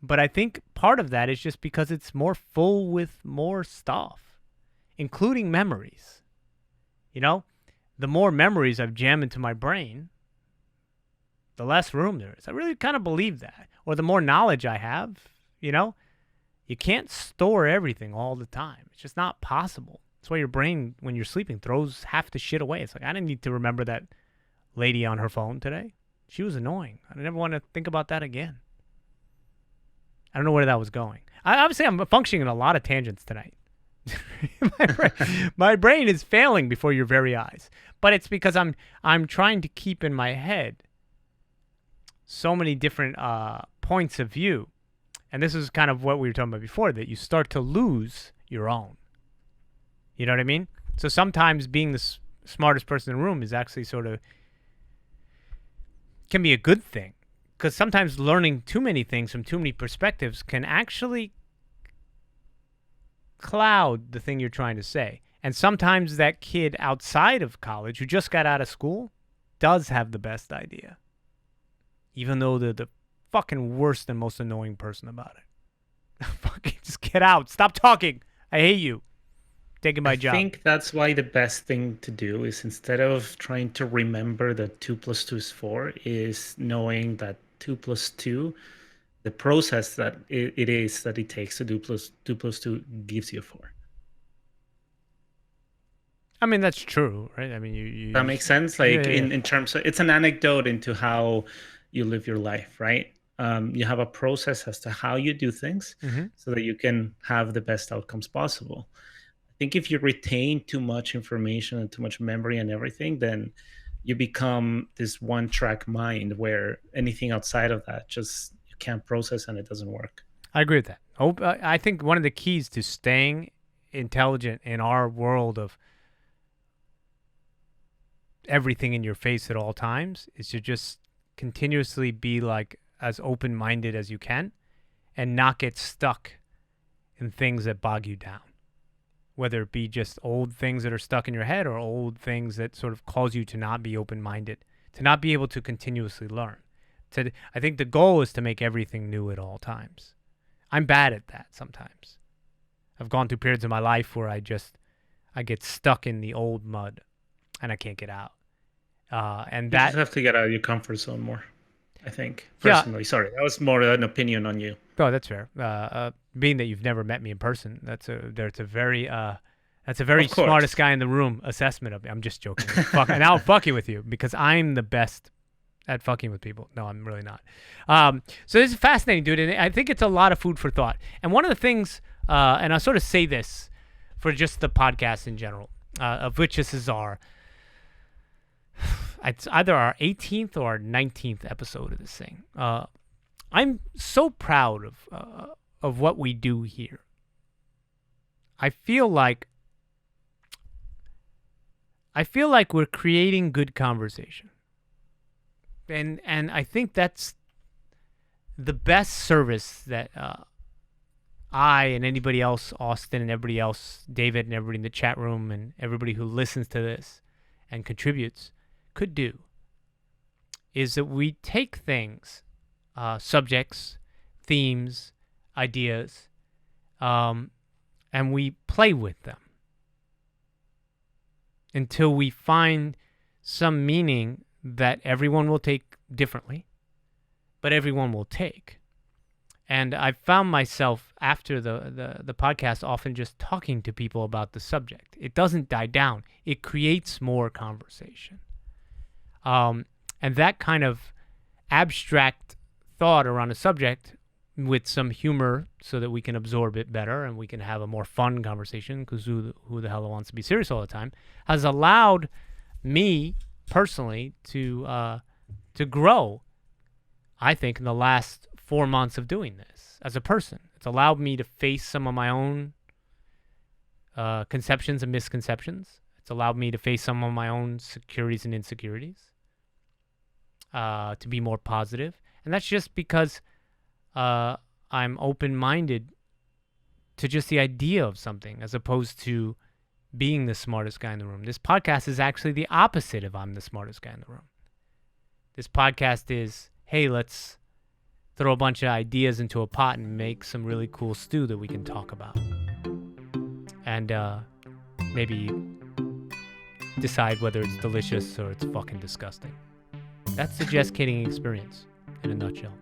but I think part of that is just because it's more full with more stuff, including memories. The more memories I've jammed into my brain, the less room there is. I really kind of believe that. Or the more knowledge I have, you can't store everything all the time. It's just not possible. That's why your brain, when you're sleeping, throws half the shit away. It's like, I didn't need to remember that lady on her phone today. She was annoying. I never want to think about that again. I don't know where that was going. Obviously, I'm functioning in a lot of tangents tonight. My brain is failing before your very eyes. But it's because I'm trying to keep in my head so many different points of view. And this is kind of what we were talking about before, that you start to lose your own. You know what I mean? So sometimes being the smartest person in the room is actually sort of can be a good thing, because sometimes learning too many things from too many perspectives can actually cloud the thing you're trying to say. And sometimes that kid outside of college who just got out of school does have the best idea, even though they're the fucking worst and most annoying person about it. Fucking just get out. Stop talking. I hate you. Taking my job. I think that's why the best thing to do is, instead of trying to remember that 2 plus 2 is 4, is knowing that 2 plus 2, the process that it takes to do 2 plus 2 gives you a 4. I mean, that's true, right? I mean, you that makes sense. Like in terms of, it's an anecdote into how you live your life, right? You have a process as to how you do things so that you can have the best outcomes possible. I think if you retain too much information and too much memory and everything, then you become this one-track mind where anything outside of that just you can't process and it doesn't work. I agree with that. I think one of the keys to staying intelligent in our world of everything in your face at all times is to just continuously be like as open-minded as you can and not get stuck in things that bog you down, whether it be just old things that are stuck in your head or old things that sort of cause you to not be open-minded, to not be able to continuously learn. I think the goal is to make everything new at all times. I'm bad at that sometimes. I've gone through periods of my life where I get stuck in the old mud and I can't get out. And that you just have to get out of your comfort zone more, I think. Personally, sorry, that was more an opinion on you. Oh, that's fair. Being that you've never met me in person, that's a very smartest guy in the room assessment of me. I'm just joking. Now I'm fucking with you because I'm the best at fucking with people. No, I'm really not. So this is fascinating, dude, and I think it's a lot of food for thought. And one of the things, and I'll sort of say this for just the podcast in general, of which this is it's either our 18th or our 19th episode of this thing. I'm so proud of what we do here. I feel like we're creating good conversation. And I think that's the best service that I and anybody else, Austin and everybody else, David and everybody in the chat room and everybody who listens to this and contributes could do, is that we take things, subjects, themes, ideas, and we play with them until we find some meaning that everyone will take differently, but everyone will take. And I found myself after the podcast often just talking to people about the subject. It doesn't die down. It creates more conversation. And that kind of abstract thought around a subject with some humor so that we can absorb it better and we can have a more fun conversation, because who the hell wants to be serious all the time, has allowed me personally to grow, I think, in the last 4 months of doing this as a person. It's allowed me to face some of my own conceptions and misconceptions. It's allowed me to face some of my own securities and insecurities, to be more positive. And that's just because I'm open-minded to just the idea of something as opposed to being the smartest guy in the room. This podcast is actually the opposite of I'm the smartest guy in the room. This podcast is, hey, let's throw a bunch of ideas into a pot and make some really cool stew that we can talk about. And maybe decide whether it's delicious or it's fucking disgusting. That's the Jeskidding experience in a nutshell.